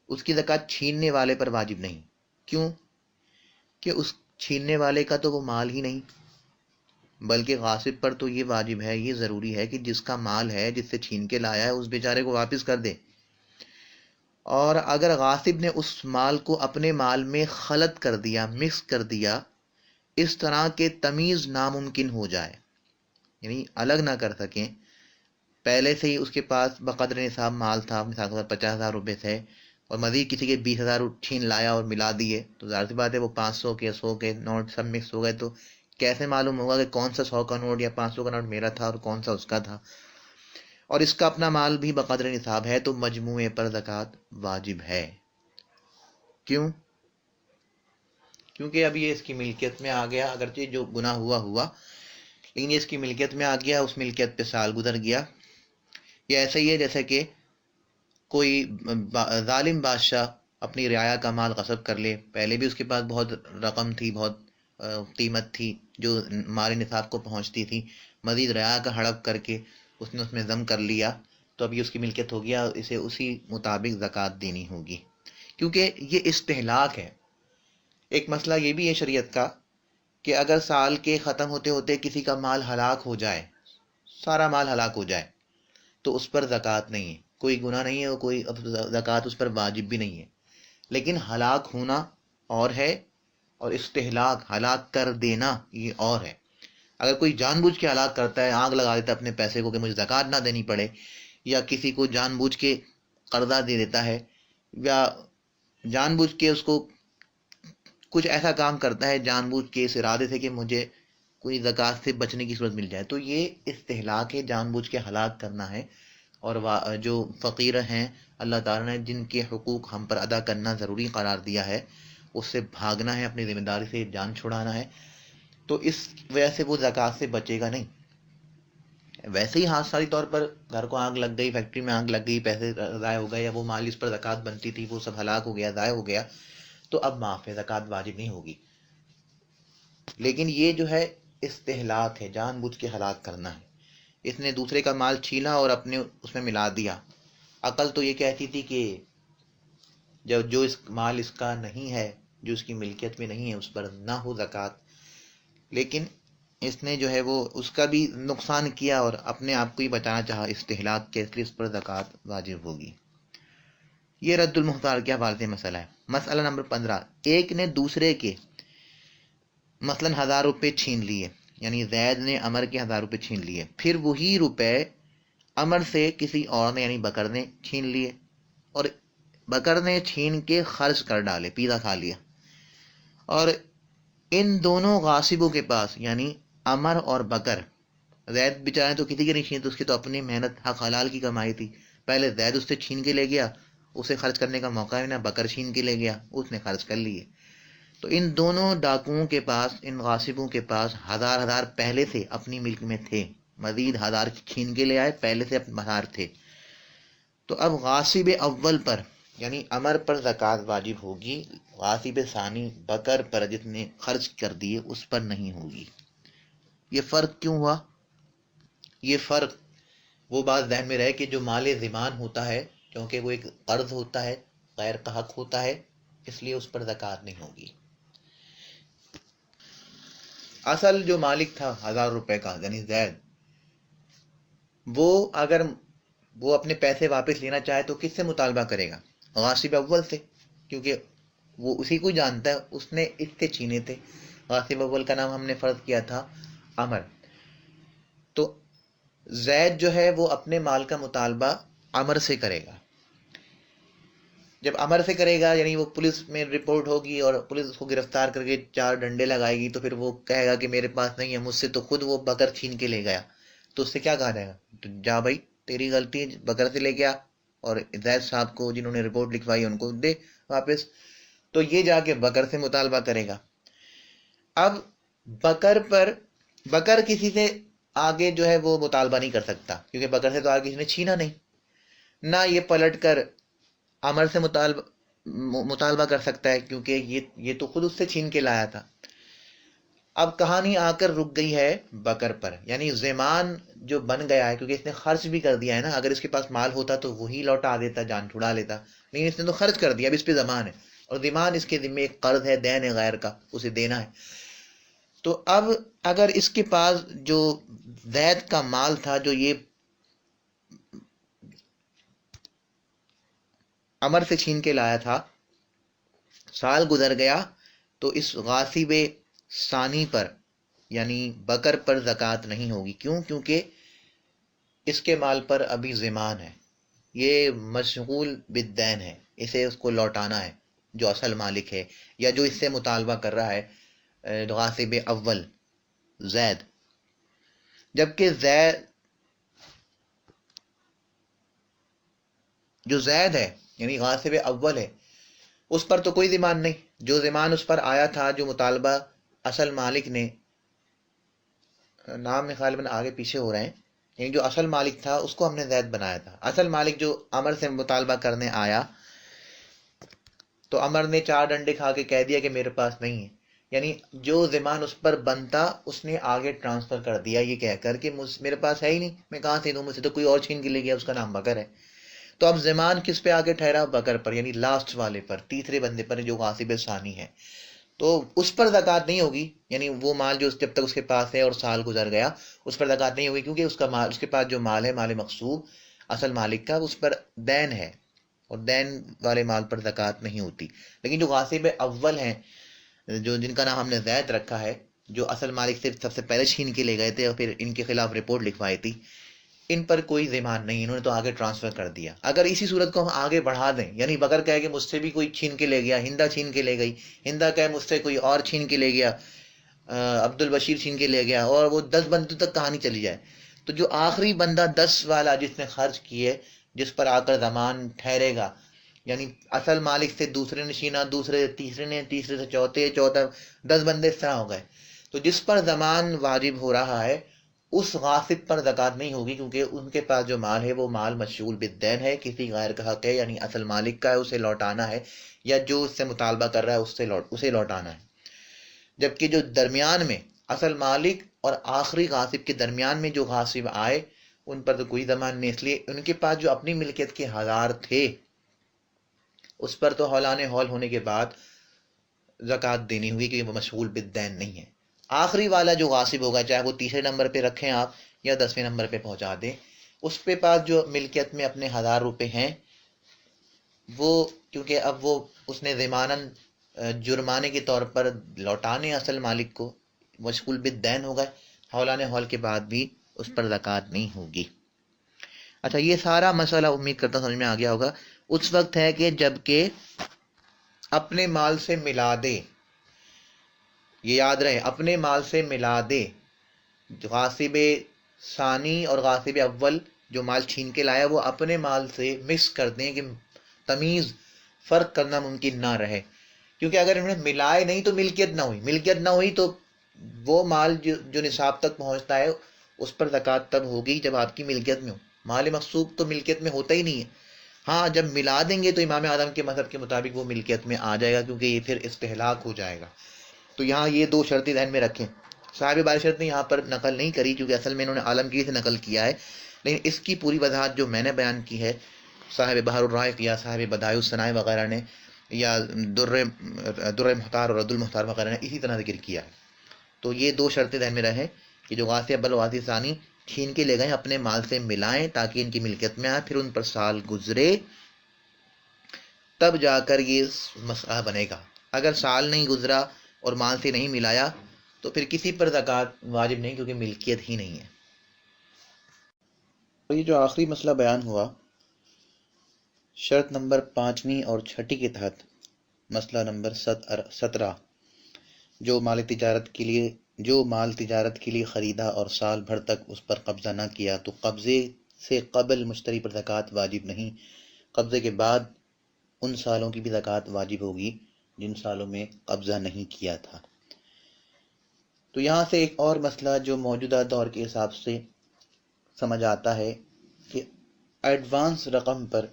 اس کی زکوٰۃ چھیننے والے پر واجب نہیں۔ کیوں؟ کہ اس چھیننے والے کا تو وہ مال ہی نہیں، بلکہ غاصب پر تو یہ واجب ہے، یہ ضروری ہے کہ جس کا مال ہے، جس سے چھین کے لایا ہے، اس بیچارے کو واپس کر دے۔ اور اگر غاصب نے اس مال کو اپنے مال میں خلط کر دیا، مکس کر دیا، اس طرح کے تمیز ناممکن ہو جائے، یعنی الگ نہ کر سکیں، پہلے سے ہی اس کے پاس بقدر نصاب مال تھا، مثال کے طور پر 50,000 روپے تھے اور مزید کسی کے 20,000 چھین لایا اور ملا دیے، تو ظاہر سی بات ہے وہ 500 کے 100 کے نوٹ سب مکس ہو گئے، تو کیسے معلوم ہوگا کہ کون سا 100 کا نوٹ یا 500 کا نوٹ میرا تھا اور کون سا اس کا تھا؟ اور اس کا اپنا مال بھی بقدر نصاب ہے تو مجموعے پر زکوٰۃ واجب ہے۔ کیوں؟ کیونکہ اب یہ اس کی ملکیت میں آ گیا، اگرچہ جو گناہ ہوا لیکن یہ اس کی ملکیت میں آ گیا، اس ملکیت پہ سال گزر گیا۔ یہ ایسا ہی ہے جیسے کہ کوئی ظالم بادشاہ اپنی رعایا کا مال غصب کر لے، پہلے بھی اس کے پاس بہت رقم تھی، بہت قیمت تھی جو مال نصاب کو پہنچتی تھی، مزید رعایا کا ہڑپ کر کے اس نے اس میں ضم کر لیا، تو اب یہ اس کی ملکیت ہو گیا، اسے اسی مطابق زکوٰۃ دینی ہوگی، کیونکہ یہ استہلاک ہے۔ ایک مسئلہ یہ بھی ہے شریعت کا کہ اگر سال کے ختم ہوتے ہوتے کسی کا مال ہلاک ہو جائے، سارا مال ہلاک ہو جائے، تو اس پر زکوٰۃ نہیں ہے، کوئی گناہ نہیں ہے اور کوئی زکوٰۃ اس پر واجب بھی نہیں ہے، لیکن ہلاک ہونا اور ہے اور استہلاک ہلاک کر دینا یہ اور ہے۔ اگر کوئی جان بوجھ کے ہلاک کرتا ہے، آگ لگا دیتا ہے اپنے پیسے کو کہ مجھے زکوٰۃ نہ دینی پڑے، یا کسی کو جان بوجھ کے قرضہ دے دیتا ہے، یا جان بوجھ کے اس کو کچھ ایسا کام کرتا ہے جان بوجھ کے اس ارادے سے کہ مجھے کوئی زکوٰۃ سے بچنے کی صورت مل جائے، تو یہ استہلاک ہے، جان بوجھ کے ہلاک کرنا ہے۔ اور جو فقیر ہیں اللہ تعالیٰ نے جن کے حقوق ہم پر ادا کرنا ضروری قرار دیا ہے، اس سے بھاگنا ہے، اپنی ذمہ داری سے جان چھڑانا ہے، تو اس وجہ سے وہ زکوٰۃ سے بچے گا نہیں۔ ویسے ہی حادثاتی طور پر گھر کو آگ لگ گئی، فیکٹری میں آگ لگ گئی، پیسے ضائع ہو گئے، یا وہ مال جس پر زکوٰۃ بنتی تھی وہ سب ہلاک ہو گیا، ضائع ہو گیا، تو اب معاف ہے، زکوٰۃ واجب نہیں ہوگی۔ لیکن یہ جو ہے استہلاک ہے، جان بوجھ کے ہلاک کرنا ہے، اس نے دوسرے کا مال چھینا اور اپنے اس میں ملا دیا۔ عقل تو یہ کہتی تھی کہ جو مال اس کا نہیں ہے، جو اس کی ملکیت میں نہیں ہے، اس پر نہ ہو زکوٰۃ، لیکن اس نے جو ہے وہ اس کا بھی نقصان کیا اور اپنے آپ کو ہی بچانا چاہا استہلاک کے، اس لیے اس پر زکوٰۃ واجب ہوگی۔ یہ رد المختار کے حوالے سے مسئلہ ہے۔ مسئلہ نمبر 15، ایک نے دوسرے کے مثلاً 1000 روپے چھین لیے، یعنی زید نے عمر کے 1000 روپے چھین لیے، پھر وہی روپے عمر سے کسی اور نے یعنی بکر نے چھین لیے، اور بکر نے چھین کے خرچ کر ڈالے، پیزا کھا لیا، اور ان دونوں غاصبوں کے پاس یعنی عمر اور بکر، زید بیچارے تو کسی کے نہیں چھین، تو اس کی تو اپنی محنت حق حلال کی کمائی تھی، پہلے زید اس سے چھین کے لے گیا، اسے خرچ کرنے کا موقع ہی نہ، بکر چھین کے لے گیا، اس نے خرچ کر لیے۔ تو ان دونوں ڈاکوؤں کے پاس، ان غاصبوں کے پاس 1000 پہلے سے اپنی ملک میں تھے، مزید 1000 چھین کے لے آئے، پہلے سے اپنے 1000 تھے۔ تو اب غاصب اول پر یعنی عمر پر زکوٰۃ واجب ہوگی، غاصب ثانی بکر پر جس نے خرچ کر دیے اس پر نہیں ہوگی۔ یہ فرق کیوں ہوا؟ یہ فرق وہ بات ذہن میں رہے کہ جو مال ضمان ہوتا ہے، کیونکہ وہ ایک قرض ہوتا ہے، غیر کا حق ہوتا ہے، اس لیے اس پر زکوٰۃ نہیں ہوگی۔ اصل جو مالک تھا 1000 روپے کا یعنی زید، وہ اگر وہ اپنے پیسے واپس لینا چاہے تو کس سے مطالبہ کرے گا؟ غاصب اول سے، کیونکہ وہ اسی کو جانتا ہے، اس نے اس سے چھینے تھے۔ غاصب اول کا نام ہم نے فرض کیا تھا عمر۔ تو زید جو ہے وہ اپنے مال کا مطالبہ عمر سے کرے گا۔ جب عمر سے کرے گا یعنی وہ پولیس میں رپورٹ ہوگی اور پولیس اس کو گرفتار کر کے 4 ڈنڈے لگائے گی، تو پھر وہ کہے گا کہ میرے پاس نہیں ہے، مجھ سے تو خود وہ بکر چھین کے لے گیا۔ تو اس سے کیا کہا جائے گا؟ تو جا بھائی تیری غلطی ہے، بکر سے لے گیا، اور زید صاحب کو جنہوں نے رپورٹ لکھوائی ان کو دے واپس۔ تو یہ جا کے بکر سے مطالبہ کرے گا۔ اب بکر کسی سے آگے جو ہے وہ مطالبہ نہیں کر سکتا، کیونکہ بکر سے تو آگے کسی نے چھینا نہیں، نہ یہ پلٹ کر عمر سے مطالبہ کر سکتا ہے، کیونکہ یہ تو خود اس سے چھین کے لایا تھا۔ اب کہانی آ کر رک گئی ہے بکر پر، یعنی ضمان جو بن گیا ہے، کیونکہ اس نے خرچ بھی کر دیا ہے نا، اگر اس کے پاس مال ہوتا تو وہی لوٹا دیتا، جان چھڑا لیتا، لیکن اس نے تو خرچ کر دیا، اب اس پہ ضمان ہے، اور ضمان اس کے ذمہ ایک قرض ہے، دین ہے غیر کا، اسے دینا ہے۔ تو اب اگر اس کے پاس جو زید کا مال تھا، جو یہ عمر سے چھین کے لایا تھا، سال گزر گیا، تو اس غاصب ثانی پر یعنی بکر پر زکوٰۃ نہیں ہوگی۔ کیوں؟ کیونکہ اس کے مال پر ابھی ضمان ہے، یہ مشغول بالدین ہے، اسے اس کو لوٹانا ہے، جو اصل مالک ہے یا جو اس سے مطالبہ کر رہا ہے غاصب اول زید۔ جبکہ جو زید ہے یعنی غاصب اول ہے، اس پر تو کوئی ضمان نہیں، جو ضمان اس پر آیا تھا، جو مطالبہ اصل مالک نے، نام میں غالباً آگے پیچھے ہو رہے ہیں، یعنی جو اصل مالک تھا اس کو ہم نے زید بنایا تھا۔ اصل مالک جو عمر سے مطالبہ کرنے آیا، تو عمر نے 4 ڈنڈے کھا کے کہہ دیا کہ میرے پاس نہیں ہے، یعنی جو ضمان اس پر بنتا اس نے آگے ٹرانسفر کر دیا، یہ کہہ کر کہ میرے پاس ہے ہی نہیں، میں کہاں سے دوں، مجھ سے تو کوئی اور چھین کے لے گیا، اس کا نام بکر ہے۔ تو اب ضمان کس پہ آگے ٹھہرا؟ بکر پر، یعنی لاسٹ والے پر، تیسرے بندے پر، جو غاصب ثانی ہے۔ تو اس پر زکوٰۃ نہیں ہوگی، یعنی وہ مال جو جب تک اس کے پاس ہے اور سال گزر گیا اس پر زکوٰۃ نہیں ہوگی، کیونکہ اس کے پاس جو مال ہے، مال مغصوب اصل مالک کا، اس پر دین ہے، اور دین والے مال پر زکوٰۃ نہیں ہوتی۔ لیکن جو غاصب اول ہیں، جو جن کا نام ہم نے زید رکھا ہے، جو اصل مالک سے سب سے پہلے چھین کے لے گئے تھے اور پھر ان کے خلاف رپورٹ لکھوائی تھی، ان پر کوئی ضمان نہیں، انہوں نے تو آگے ٹرانسفر کر دیا۔ اگر اسی صورت کو ہم آگے بڑھا دیں، یعنی بکر کہے کہ مجھ سے بھی کوئی چھین کے لے گیا، ہندا چھین کے لے گئی، ہندا کہے مجھ سے کوئی اور چھین کے لے گیا، عبد البشیر چھین کے لے گیا، اور وہ 10 بندوں تک کہانی چلی جائے، تو جو آخری بندہ 10 والا جس نے خرچ کیے، جس پر آ کر ضمان ٹھہرے گا، یعنی اصل مالک سے دوسرے نے چھینا، دوسرے سے تیسرے نے، تیسرے سے چوتھے، چوتھا، 10 بندے اس طرح ہو گئے، تو جس پر ضمان واجب ہو رہا ہے اس غاصب پر زکوٰۃ نہیں ہوگی، کیونکہ ان کے پاس جو مال ہے وہ مال مشغول بالدین ہے، کسی غیر کا حق ہے، یعنی اصل مالک کا ہے، اسے لوٹانا ہے، یا جو اس سے مطالبہ کر رہا ہے اسے لوٹانا ہے۔ جبکہ جو درمیان میں اصل مالک اور آخری غاصب کے درمیان میں جو غاصب آئے، ان پر تو کوئی ضمان نہیں، اس لیے ان کے پاس جو اپنی ملکیت کے 1000 تھے اس پر تو ہولان ہول ہونے کے بعد زکوٰۃ دینی ہوئی، کہ وہ مشغول بالدین نہیں ہے۔ آخری والا جو غاصب ہوگا، چاہے وہ تیسرے نمبر پہ رکھیں آپ یا 10ویں نمبر پہ پہنچا دیں، اس پہ پاس جو ملکیت میں اپنے 1000 روپے ہیں، وہ کیونکہ اب وہ اس نے ضماناً جرمانے کے طور پر لوٹانے اصل مالک کو، مشغول بالدین ہو گئے، ہولان ہول کے بعد بھی اس پر زکوٰۃ نہیں ہوگی۔ اچھا، یہ سارا مسئلہ امید کرتا ہوں سمجھ میں آ گیا ہوگا۔ اس وقت ہے کہ جب کہ اپنے مال سے ملا دے، یہ یاد رہے، اپنے مال سے ملا دے۔ غاصب ثانی اور غاصب اول جو مال چھین کے لایا وہ اپنے مال سے مکس کر دیں کہ تمیز فرق کرنا ممکن نہ رہے، کیونکہ اگر انہوں نے ملائے نہیں تو ملکیت نہ ہوئی تو وہ مال جو نصاب تک پہنچتا ہے اس پر زکوٰۃ تب ہوگی جب آپ کی ملکیت میں ہو۔ مال مغصوب تو ملکیت میں ہوتا ہی نہیں ہے، ہاں جب ملا دیں گے تو امام اعظم کے مذہب کے مطابق وہ ملکیت میں آ جائے گا، کیونکہ یہ پھر استہلاک ہو جائے گا۔ تو یہاں یہ دو شرطیں ذہن میں رکھیں۔ صاحب بارشت نے یہاں پر نقل نہیں کری کیونکہ اصل میں انہوں نے عالمگیر سے نقل کیا ہے، لیکن اس کی پوری وضاحت جو میں نے بیان کی ہے صاحب بحر الرائق یا صاحب بدائع الصنائع وغیرہ نے، یا در محتار اور رد المحتار وغیرہ نے اسی طرح ذکر کیا ہے۔ تو یہ دو شرطیں ذہن میں رہیں کہ جو غاصب اول غاصب ثانی چھین کے لے گئے اپنے مال سے ملائیں تاکہ ان کی ملکیت میں آئے، پھر ان پر سال گزرے تب جا کر یہ مسئلہ بنے گا۔ اگر سال نہیں گزرا اور مال سے نہیں ملایا تو پھر کسی پر زکوٰۃ واجب نہیں، کیونکہ ملکیت ہی نہیں ہے۔ اور یہ جو آخری مسئلہ بیان ہوا شرط نمبر 5ویں اور 6 کے تحت، مسئلہ نمبر 17، جو مال تجارت کے لیے خریدا اور سال بھر تک اس پر قبضہ نہ کیا تو قبضے سے قبل مشتری پر زکوٰۃ واجب نہیں، قبضے کے بعد ان سالوں کی بھی زکوٰۃ واجب ہوگی جن سالوں میں قبضہ نہیں کیا تھا۔ تو یہاں سے ایک اور مسئلہ جو موجودہ دور کے حساب سے سمجھ آتا ہے کہ ایڈوانس رقم پر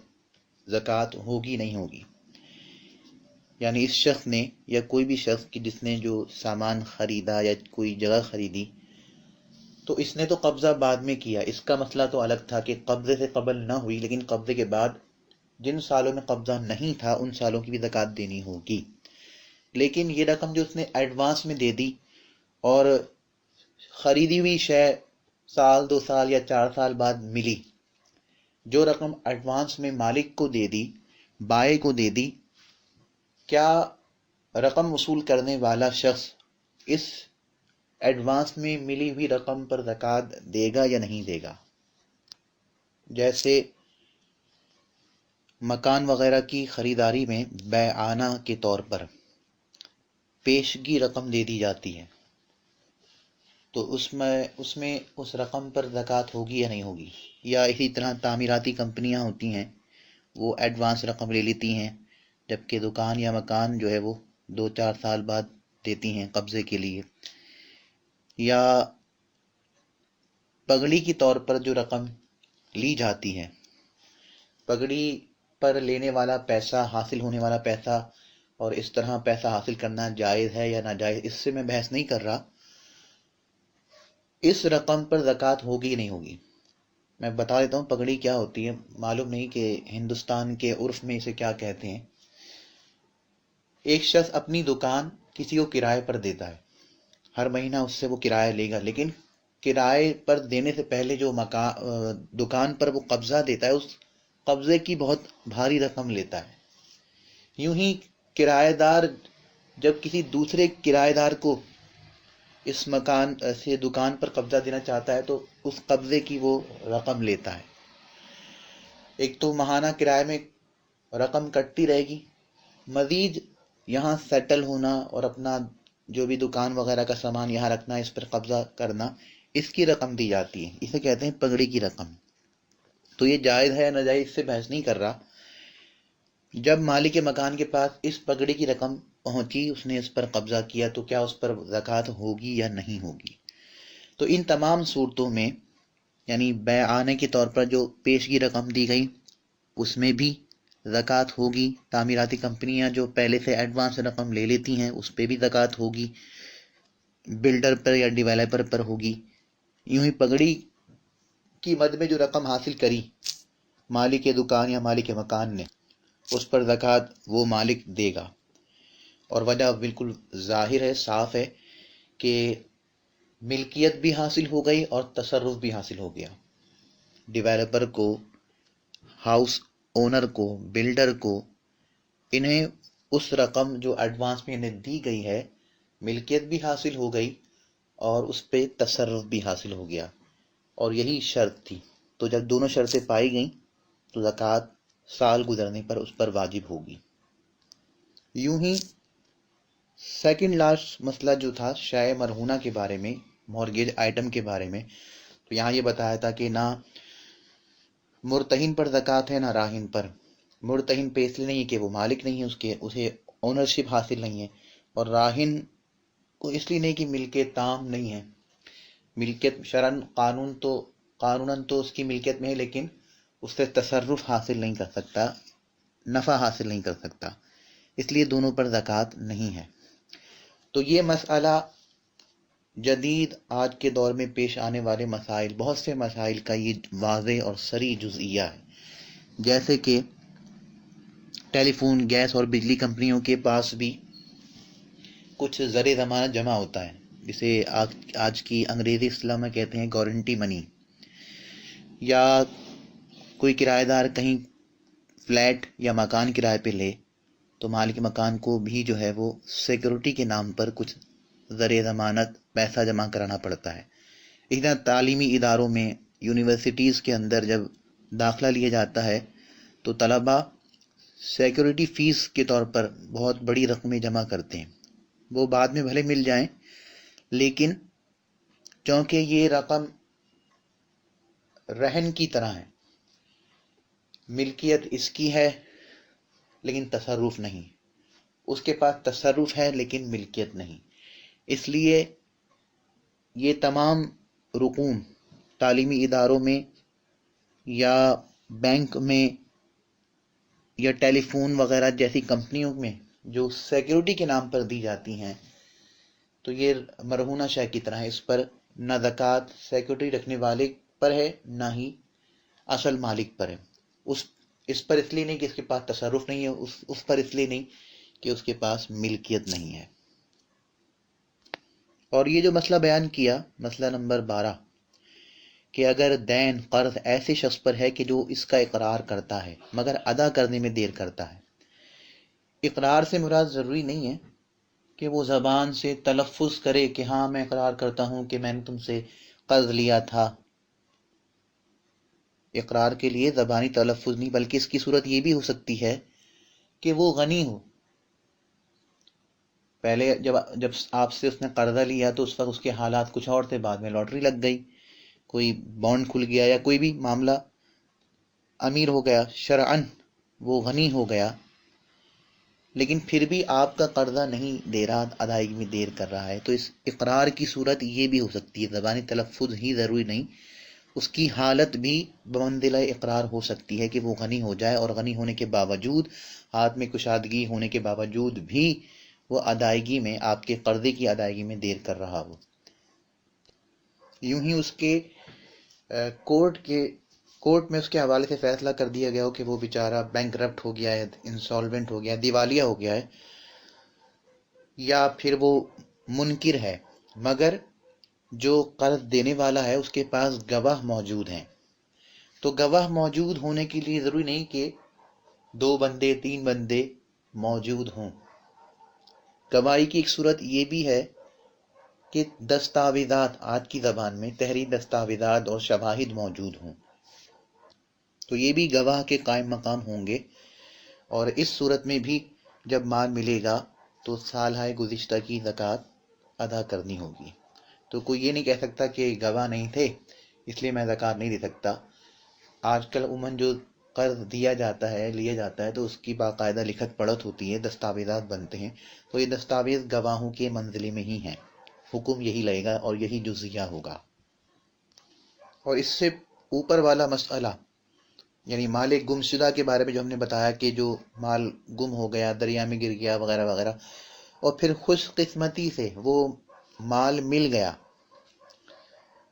زکوٰۃ ہوگی نہیں ہوگی، یعنی اس شخص نے یا کوئی بھی شخص کہ جس نے جو سامان خریدا یا کوئی جگہ خریدی تو اس نے تو قبضہ بعد میں کیا، اس کا مسئلہ تو الگ تھا کہ قبضے سے قبل نہ ہوئی، لیکن قبضے کے بعد جن سالوں میں قبضہ نہیں تھا ان سالوں کی بھی زکوٰۃ دینی ہوگی۔ لیکن یہ رقم جو اس نے ایڈوانس میں دے دی اور خریدی ہوئی شے سال 2 سال یا 4 سال بعد ملی، جو رقم ایڈوانس میں مالک کو دے دی، بائے کو دے دی، کیا رقم وصول کرنے والا شخص اس ایڈوانس میں ملی ہوئی رقم پر زکوٰۃ دے گا یا نہیں دے گا؟ جیسے مکان وغیرہ کی خریداری میں بیعانہ کے طور پر پیشگی رقم دے دی جاتی ہے، تو اس میں اس رقم پر زکوٰۃ ہوگی یا نہیں ہوگی؟ یا اسی طرح تعمیراتی کمپنیاں ہوتی ہیں، وہ ایڈوانس رقم لے لیتی ہیں جبکہ دکان یا مکان جو ہے وہ 2-4 سال بعد دیتی ہیں قبضے کے لیے۔ یا پگڑی کے طور پر جو رقم لی جاتی ہے، پگڑی پر لینے والا پیسہ، حاصل ہونے والا پیسہ، اور اس طرح پیسہ حاصل کرنا جائز ہے یا ناجائز، اس سے میں بحث نہیں کر رہا۔ اس رقم پر زکوٰۃ ہوگی نہیں ہوگی؟ میں بتا دیتا ہوں پگڑی کیا ہوتی ہے، معلوم نہیں کہ ہندوستان کے عرف میں اسے کیا کہتے ہیں۔ ایک شخص اپنی دکان کسی کو کرائے پر دیتا ہے، ہر مہینہ اس سے وہ کرایہ لے گا، لیکن کرائے پر دینے سے پہلے جو دکان پر وہ قبضہ دیتا ہے اس قبضے کی بہت بھاری رقم لیتا ہے۔ یوں ہی کرایہ دار جب کسی دوسرے کرایہ دار کو اس مکان سے دکان پر قبضہ دینا چاہتا ہے تو اس قبضے کی وہ رقم لیتا ہے۔ ایک تو ماہانہ کرائے میں رقم کٹتی رہے گی، مزید یہاں سیٹل ہونا اور اپنا جو بھی دکان وغیرہ کا سامان یہاں رکھنا، اس پر قبضہ کرنا، اس کی رقم دی جاتی ہے، اسے کہتے ہیں پگڑی کی رقم۔ تو یہ جائز ہے یا ناجائز اس سے بحث نہیں کر رہا۔ جب مالک مکان کے پاس اس پگڑی کی رقم پہنچی، اس نے اس پر قبضہ کیا، تو کیا اس پر زکوٰۃ ہوگی یا نہیں ہوگی؟ تو ان تمام صورتوں میں یعنی بیعانہ کے طور پر جو پیشگی رقم دی گئی اس میں بھی زکوٰۃ ہوگی، تعمیراتی کمپنیاں جو پہلے سے ایڈوانس رقم لے لیتی ہیں اس پہ بھی زکوٰۃ ہوگی، بلڈر پر یا ڈیولپر پر ہوگی۔ یوں ہی پگڑی کی مد میں جو رقم حاصل کری مالک دکان یا مالک مکان نے، اس پر زکوٰۃ وہ مالک دے گا۔ اور وجہ بالکل ظاہر ہے، صاف ہے کہ ملکیت بھی حاصل ہو گئی اور تصرف بھی حاصل ہو گیا۔ ڈیولپر کو، ہاؤس اونر کو، بلڈر کو، انہیں اس رقم جو ایڈوانس میں انہیں دی گئی ہے، ملکیت بھی حاصل ہو گئی اور اس پہ تصرف بھی حاصل ہو گیا، اور یہی شرط تھی۔ تو جب دونوں شرطیں پائی گئیں تو زکوٰۃ سال گزرنے پر اس پر واجب ہوگی۔ یوں ہی سیکنڈ لاسٹ مسئلہ جو تھا شائع مرہونہ کے بارے میں، مورگیج آئٹم کے بارے میں، تو یہاں یہ بتایا تھا کہ نہ مرتہن پر زکوٰۃ ہے نہ راہن پر۔ مرتہن پہ اس لیے نہیں کہ وہ مالک نہیں ہے، اسے اونرشپ حاصل نہیں ہے، اور راہن کو اس لیے نہیں کہ ملکیت تام نہیں ہے۔ ملکیت شرعاً قانوناً تو اس کی ملکیت میں ہے، لیکن اس سے تصرف حاصل نہیں کر سکتا، نفع حاصل نہیں کر سکتا، اس لیے دونوں پر زکوٰۃ نہیں ہے۔ تو یہ مسئلہ جدید آج کے دور میں پیش آنے والے مسائل، بہت سے مسائل کا یہ واضح اور صریح جزئیہ ہے، جیسے کہ ٹیلی فون، گیس اور بجلی کمپنیوں کے پاس بھی کچھ زر ضمانت جمع ہوتا ہے، جسے آج کی انگریزی اصطلاح میں کہتے ہیں گارنٹی منی۔ یا کوئی کرایہ دار کہیں فلیٹ یا مکان کرائے پہ لے تو مالک مکان کو بھی جو ہے وہ سیکورٹی کے نام پر کچھ زر ضمانت پیسہ جمع کرانا پڑتا ہے۔ اسی طرح تعلیمی اداروں میں، یونیورسٹیز کے اندر جب داخلہ لیا جاتا ہے تو طلباء سیکورٹی فیس کے طور پر بہت بڑی رقمیں جمع کرتے ہیں، وہ بعد میں بھلے مل جائیں، لیکن چونکہ یہ رقم رہن کی طرح ہے، ملکیت اس کی ہے لیکن تصرف نہیں، اس کے پاس تصرف ہے لیکن ملکیت نہیں، اس لیے یہ تمام رقوم تعلیمی اداروں میں یا بینک میں یا ٹیلی فون وغیرہ جیسی کمپنیوں میں جو سیکورٹی کے نام پر دی جاتی ہیں، تو یہ مرہونہ شے کی طرح ہے، اس پر نہ زکوٰۃ سیکورٹی رکھنے والے پر ہے نہ ہی اصل مالک پر ہے۔ اس پر اس لیے نہیں کہ اس کے پاس تصرف نہیں ہے، اس پر اس لیے نہیں کہ اس کے پاس ملکیت نہیں ہے۔ اور یہ جو مسئلہ بیان کیا، مسئلہ نمبر 12، کہ اگر دین قرض ایسے شخص پر ہے کہ جو اس کا اقرار کرتا ہے مگر ادا کرنے میں دیر کرتا ہے۔ اقرار سے مراد ضروری نہیں ہے کہ وہ زبان سے تلفظ کرے کہ ہاں میں اقرار کرتا ہوں کہ میں نے تم سے قرض لیا تھا۔ اقرار کے لیے زبانی تلفظ نہیں، بلکہ اس کی صورت یہ بھی ہو سکتی ہے کہ وہ غنی ہو، پہلے جب آپ سے اس نے قرضہ لیا تو اس وقت اس کے حالات کچھ اور تھے، بعد میں لاٹری لگ گئی، کوئی بانڈ کھل گیا یا کوئی بھی معاملہ، امیر ہو گیا، شرعاً وہ غنی ہو گیا، لیکن پھر بھی آپ کا قرضہ نہیں دے رہا، ادائیگی میں دیر کر رہا ہے، تو اس اقرار کی صورت یہ بھی ہو سکتی ہے، زبانی تلفظ ہی ضروری نہیں، اس کی حالت بھی بمنزلہ اقرار ہو سکتی ہے کہ وہ غنی ہو جائے، اور غنی ہونے کے باوجود، ہاتھ میں کشادگی ہونے کے باوجود بھی وہ ادائیگی میں، آپ کے قرضے کی ادائیگی میں دیر کر رہا ہو۔ یوں ہی اس کے کورٹ میں اس کے حوالے سے فیصلہ کر دیا گیا ہو کہ وہ بیچارہ بینکرپٹ ہو گیا ہے، انسالوینٹ ہو گیا ہے، دیوالیہ ہو گیا ہے، یا پھر وہ منکر ہے، مگر جو قرض دینے والا ہے اس کے پاس گواہ موجود ہیں، تو گواہ موجود ہونے کے لیے ضروری نہیں کہ 2 بندے 3 بندے موجود ہوں۔ گواہی کی ایک صورت یہ بھی ہے کہ دستاویزات، آج کی زبان میں تحریر دستاویزات اور شواہد موجود ہوں، تو یہ بھی گواہ کے قائم مقام ہوں گے، اور اس صورت میں بھی جب مال ملے گا تو سالہ گزشتہ کی زکوٰۃ ادا کرنی ہوگی۔ تو کوئی یہ نہیں کہہ سکتا کہ گواہ نہیں تھے اس لیے میں زکوٰۃ نہیں دے سکتا۔ آج کل عموماً جو قرض لیا جاتا ہے تو اس کی باقاعدہ لکھت پڑھت ہوتی ہے، دستاویزات بنتے ہیں، تو یہ دستاویز گواہوں کے منزلے میں ہی ہیں، حکم یہی لگے گا اور یہی جزیہ ہوگا۔ اور اس سے اوپر والا مسئلہ، یعنی مال گمشدہ کے بارے میں جو ہم نے بتایا کہ جو مال گم ہو گیا، دریا میں گر گیا وغیرہ وغیرہ، اور پھر خوش قسمتی سے وہ مال مل گیا،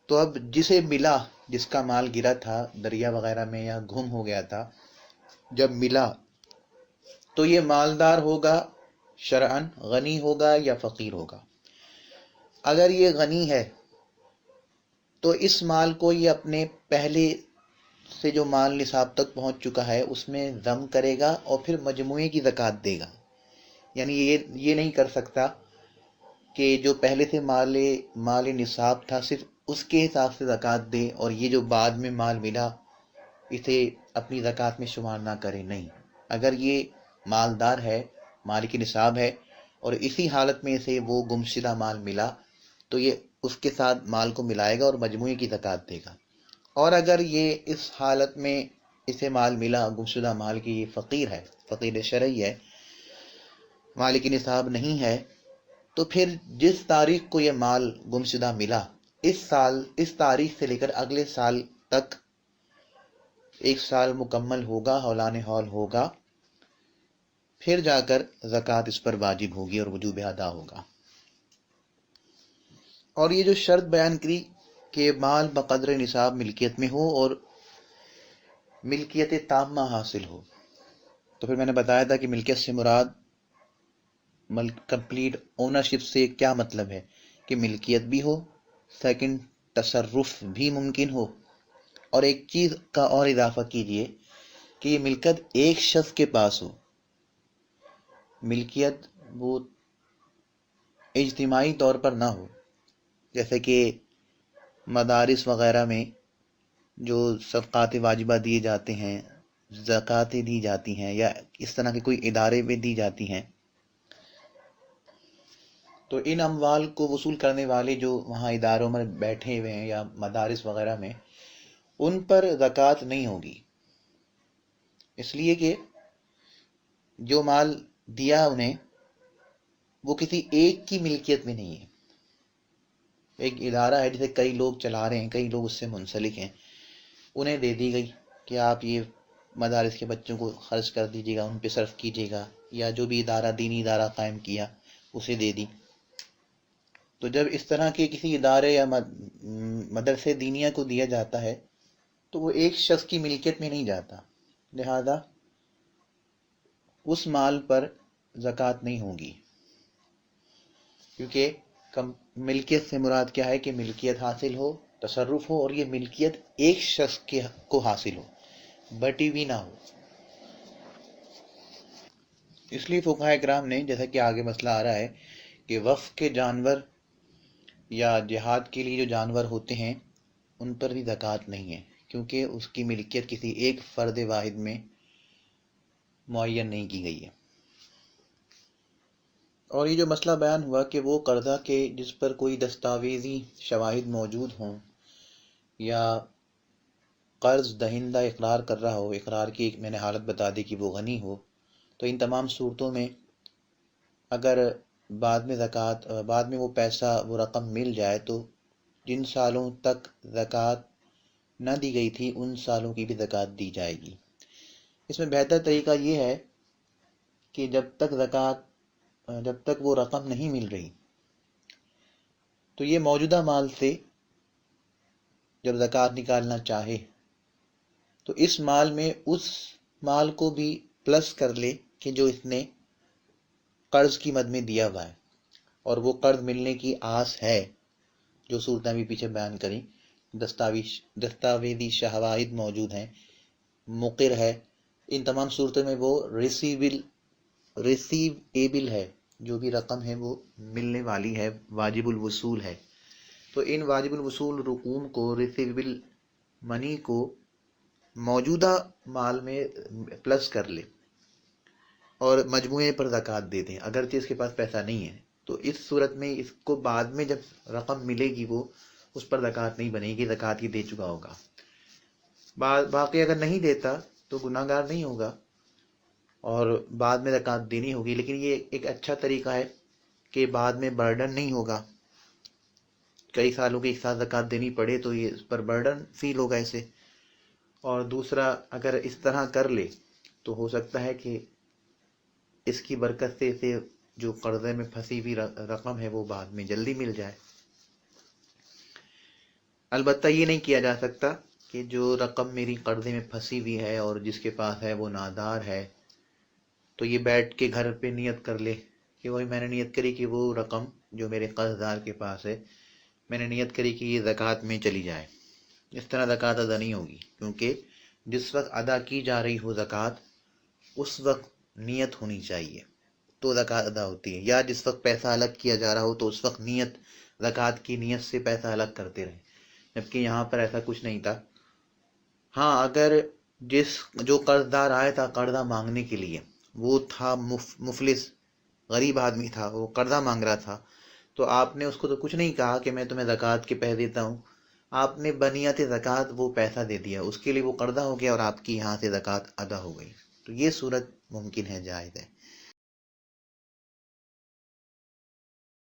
تو اب جسے ملا، جس کا مال گرا تھا دریا وغیرہ میں یا گم ہو گیا تھا، جب ملا تو یہ مالدار ہوگا، شرعاً غنی ہوگا یا فقیر ہوگا؟ اگر یہ غنی ہے تو اس مال کو یہ اپنے پہلے سے جو مال نصاب تک پہنچ چکا ہے اس میں ضم کرے گا اور پھر مجموعے کی زکوٰۃ دے گا، یعنی یہ نہیں کر سکتا کہ جو پہلے سے مال نصاب تھا صرف اس کے حساب سے زکوٰۃ دے، اور یہ جو بعد میں مال ملا اسے اپنی زکوٰۃ میں شمار نہ کرے. نہیں، اگر یہ مالدار ہے، مال کی نصاب ہے، اور اسی حالت میں اسے وہ گمشدہ مال ملا تو یہ اس کے ساتھ مال کو ملائے گا اور مجموعے کی زکوٰۃ دے گا. اور اگر یہ اس حالت میں اسے مال ملا گمشدہ مال کی، یہ فقیر ہے، فقیر شرعی ہے، مال کی نصاب نہیں ہے، تو پھر جس تاریخ کو یہ مال گمشدہ ملا اس تاریخ سے لے کر اگلے سال تک 1 سال مکمل ہوگا، حولان حول ہوگا، پھر جا کر زکوٰۃ اس پر واجب ہوگی اور وجوب ادا ہوگا. اور یہ جو شرط بیان کی کہ مال بقدر نصاب ملکیت میں ہو اور ملکیت تامہ حاصل ہو، تو پھر میں نے بتایا تھا کہ ملکیت سے مراد کمپلیٹ اونرشپ سے کیا مطلب ہے کہ ملکیت بھی ہو، سیکنڈ تصرف بھی ممکن ہو، اور ایک چیز کا اور اضافہ کیجئے کہ یہ ملکیت ایک شخص کے پاس ہو. ملکیت وہ اجتماعی طور پر نہ ہو، جیسے کہ مدارس وغیرہ میں جو صدقات واجبہ دیے جاتے ہیں، زکوٰۃیں دی جاتی ہیں، یا اس طرح کے کوئی ادارے میں دی جاتی ہیں، تو ان اموال کو وصول کرنے والے جو وہاں اداروں میں بیٹھے ہوئے ہیں یا مدارس وغیرہ میں، ان پر زکوٰۃ نہیں ہوگی، اس لیے کہ جو مال دیا انہیں وہ کسی ایک کی ملکیت میں نہیں ہے. ایک ادارہ ہے جسے کئی لوگ چلا رہے ہیں، کئی لوگ اس سے منسلک ہیں، انہیں دے دی گئی کہ آپ یہ مدارس کے بچوں کو خرچ کر دیجیے گا، ان پہ صرف کیجیے گا، یا جو بھی ادارہ دینی ادارہ قائم کیا اسے دے دی. تو جب اس طرح کے کسی ادارے یا مدرسے دینیا کو دیا جاتا ہے تو وہ ایک شخص کی ملکیت میں نہیں جاتا، لہذا اس مال پر زکوٰۃ نہیں ہوگی، کیونکہ ملکیت سے مراد کیا ہے کہ ملکیت حاصل ہو، تصرف ہو، اور یہ ملکیت ایک شخص کو حاصل ہو، بٹی ہوئی نہ ہو. اس لیے فقہاء کرام نے، جیسا کہ آگے مسئلہ آ رہا ہے، کہ وقف کے جانور یا جہاد کے لیے جو جانور ہوتے ہیں ان پر بھی زکوٰۃ نہیں ہے، کیونکہ اس کی ملکیت کسی ایک فرد واحد میں معین نہیں کی گئی ہے. اور یہ جو مسئلہ بیان ہوا کہ وہ قرضہ کے جس پر کوئی دستاویزی شواہد موجود ہوں، یا قرض دہندہ اقرار کر رہا ہو، اقرار کی میں نے حالت بتا دی کہ وہ غنی ہو، تو ان تمام صورتوں میں اگر بعد میں وہ پیسہ، وہ رقم مل جائے تو جن سالوں تک زکوٰۃ نہ دی گئی تھی ان سالوں کی بھی زکوٰۃ دی جائے گی. اس میں بہتر طریقہ یہ ہے کہ جب تک وہ رقم نہیں مل رہی تو یہ موجودہ مال سے جب زکوٰۃ نکالنا چاہے تو اس مال میں اس مال کو بھی پلس کر لے کہ جو اس نے قرض کی مد میں دیا ہوا ہے، اور وہ قرض ملنے کی آس ہے، جو صورتیں بھی پیچھے بیان کریں، دستاویزی شواہد موجود ہیں، مقر ہے، ان تمام صورتوں میں وہ ریسیویبل ہے، جو بھی رقم ہے وہ ملنے والی ہے، واجب الوصول ہے. تو ان واجب الوصول رقوم کو، ریسیویبل منی کو موجودہ مال میں پلس کر لے اور مجموعے پر زکوٰۃ دے دیں، اگرچہ اس کے پاس پیسہ نہیں ہے. تو اس صورت میں اس کو بعد میں جب رقم ملے گی وہ اس پر زکوٰۃ نہیں بنے گی، زکوٰۃ یہ دے چکا ہوگا. باقی اگر نہیں دیتا تو گناہ گار نہیں ہوگا اور بعد میں زکوٰۃ دینی ہوگی. لیکن یہ ایک اچھا طریقہ ہے کہ بعد میں برڈن نہیں ہوگا، کئی سالوں کے ایک ساتھ زکوٰۃ دینی پڑے تو یہ اس پر برڈن فیل ہوگا اسے. اور دوسرا، اگر اس طرح کر لے تو ہو سکتا ہے کہ اس کی برکت سے اسے جو قرضے میں پھنسی ہوئی رقم ہے وہ بعد میں جلدی مل جائے. البتہ یہ نہیں کیا جا سکتا کہ جو رقم میری قرضے میں پھنسی ہوئی ہے اور جس کے پاس ہے وہ نادار ہے، تو یہ بیٹھ کے گھر پہ نیت کر لے کہ وہی میں نے نیت کری کہ وہ رقم جو میرے قرض دار کے پاس ہے، میں نے نیت کری کہ یہ زکوٰۃ میں چلی جائے. اس طرح زکوٰۃ ادا نہیں ہوگی، کیونکہ جس وقت ادا کی جا رہی ہو زکوٰۃ اس وقت نیت ہونی چاہیے. تو زکوٰۃ ادا ہوتی ہے، یا جس وقت پیسہ الگ کیا جا رہا ہو تو اس وقت زکوٰۃ کی نیت سے پیسہ الگ کرتے رہے، جبکہ یہاں پر ایسا کچھ نہیں تھا۔ ہاں، اگر جو قرض دار آیا تھا قرضہ مانگنے کے لیے، وہ تھا مفلس، غریب آدمی تھا، وہ قرضہ مانگ رہا تھا، تو آپ نے اس کو تو کچھ نہیں کہا کہ میں تمہیں زکوٰۃ کے پیسے دیتا ہوں، آپ نے بنیت زکوٰۃ وہ پیسہ دے دیا، اس کے لیے وہ قرضہ ہو گیا اور آپ کی یہاں سے زکوٰۃ ادا ہو گئی۔ تو یہ صورت ممکن ہے، جائز ہے۔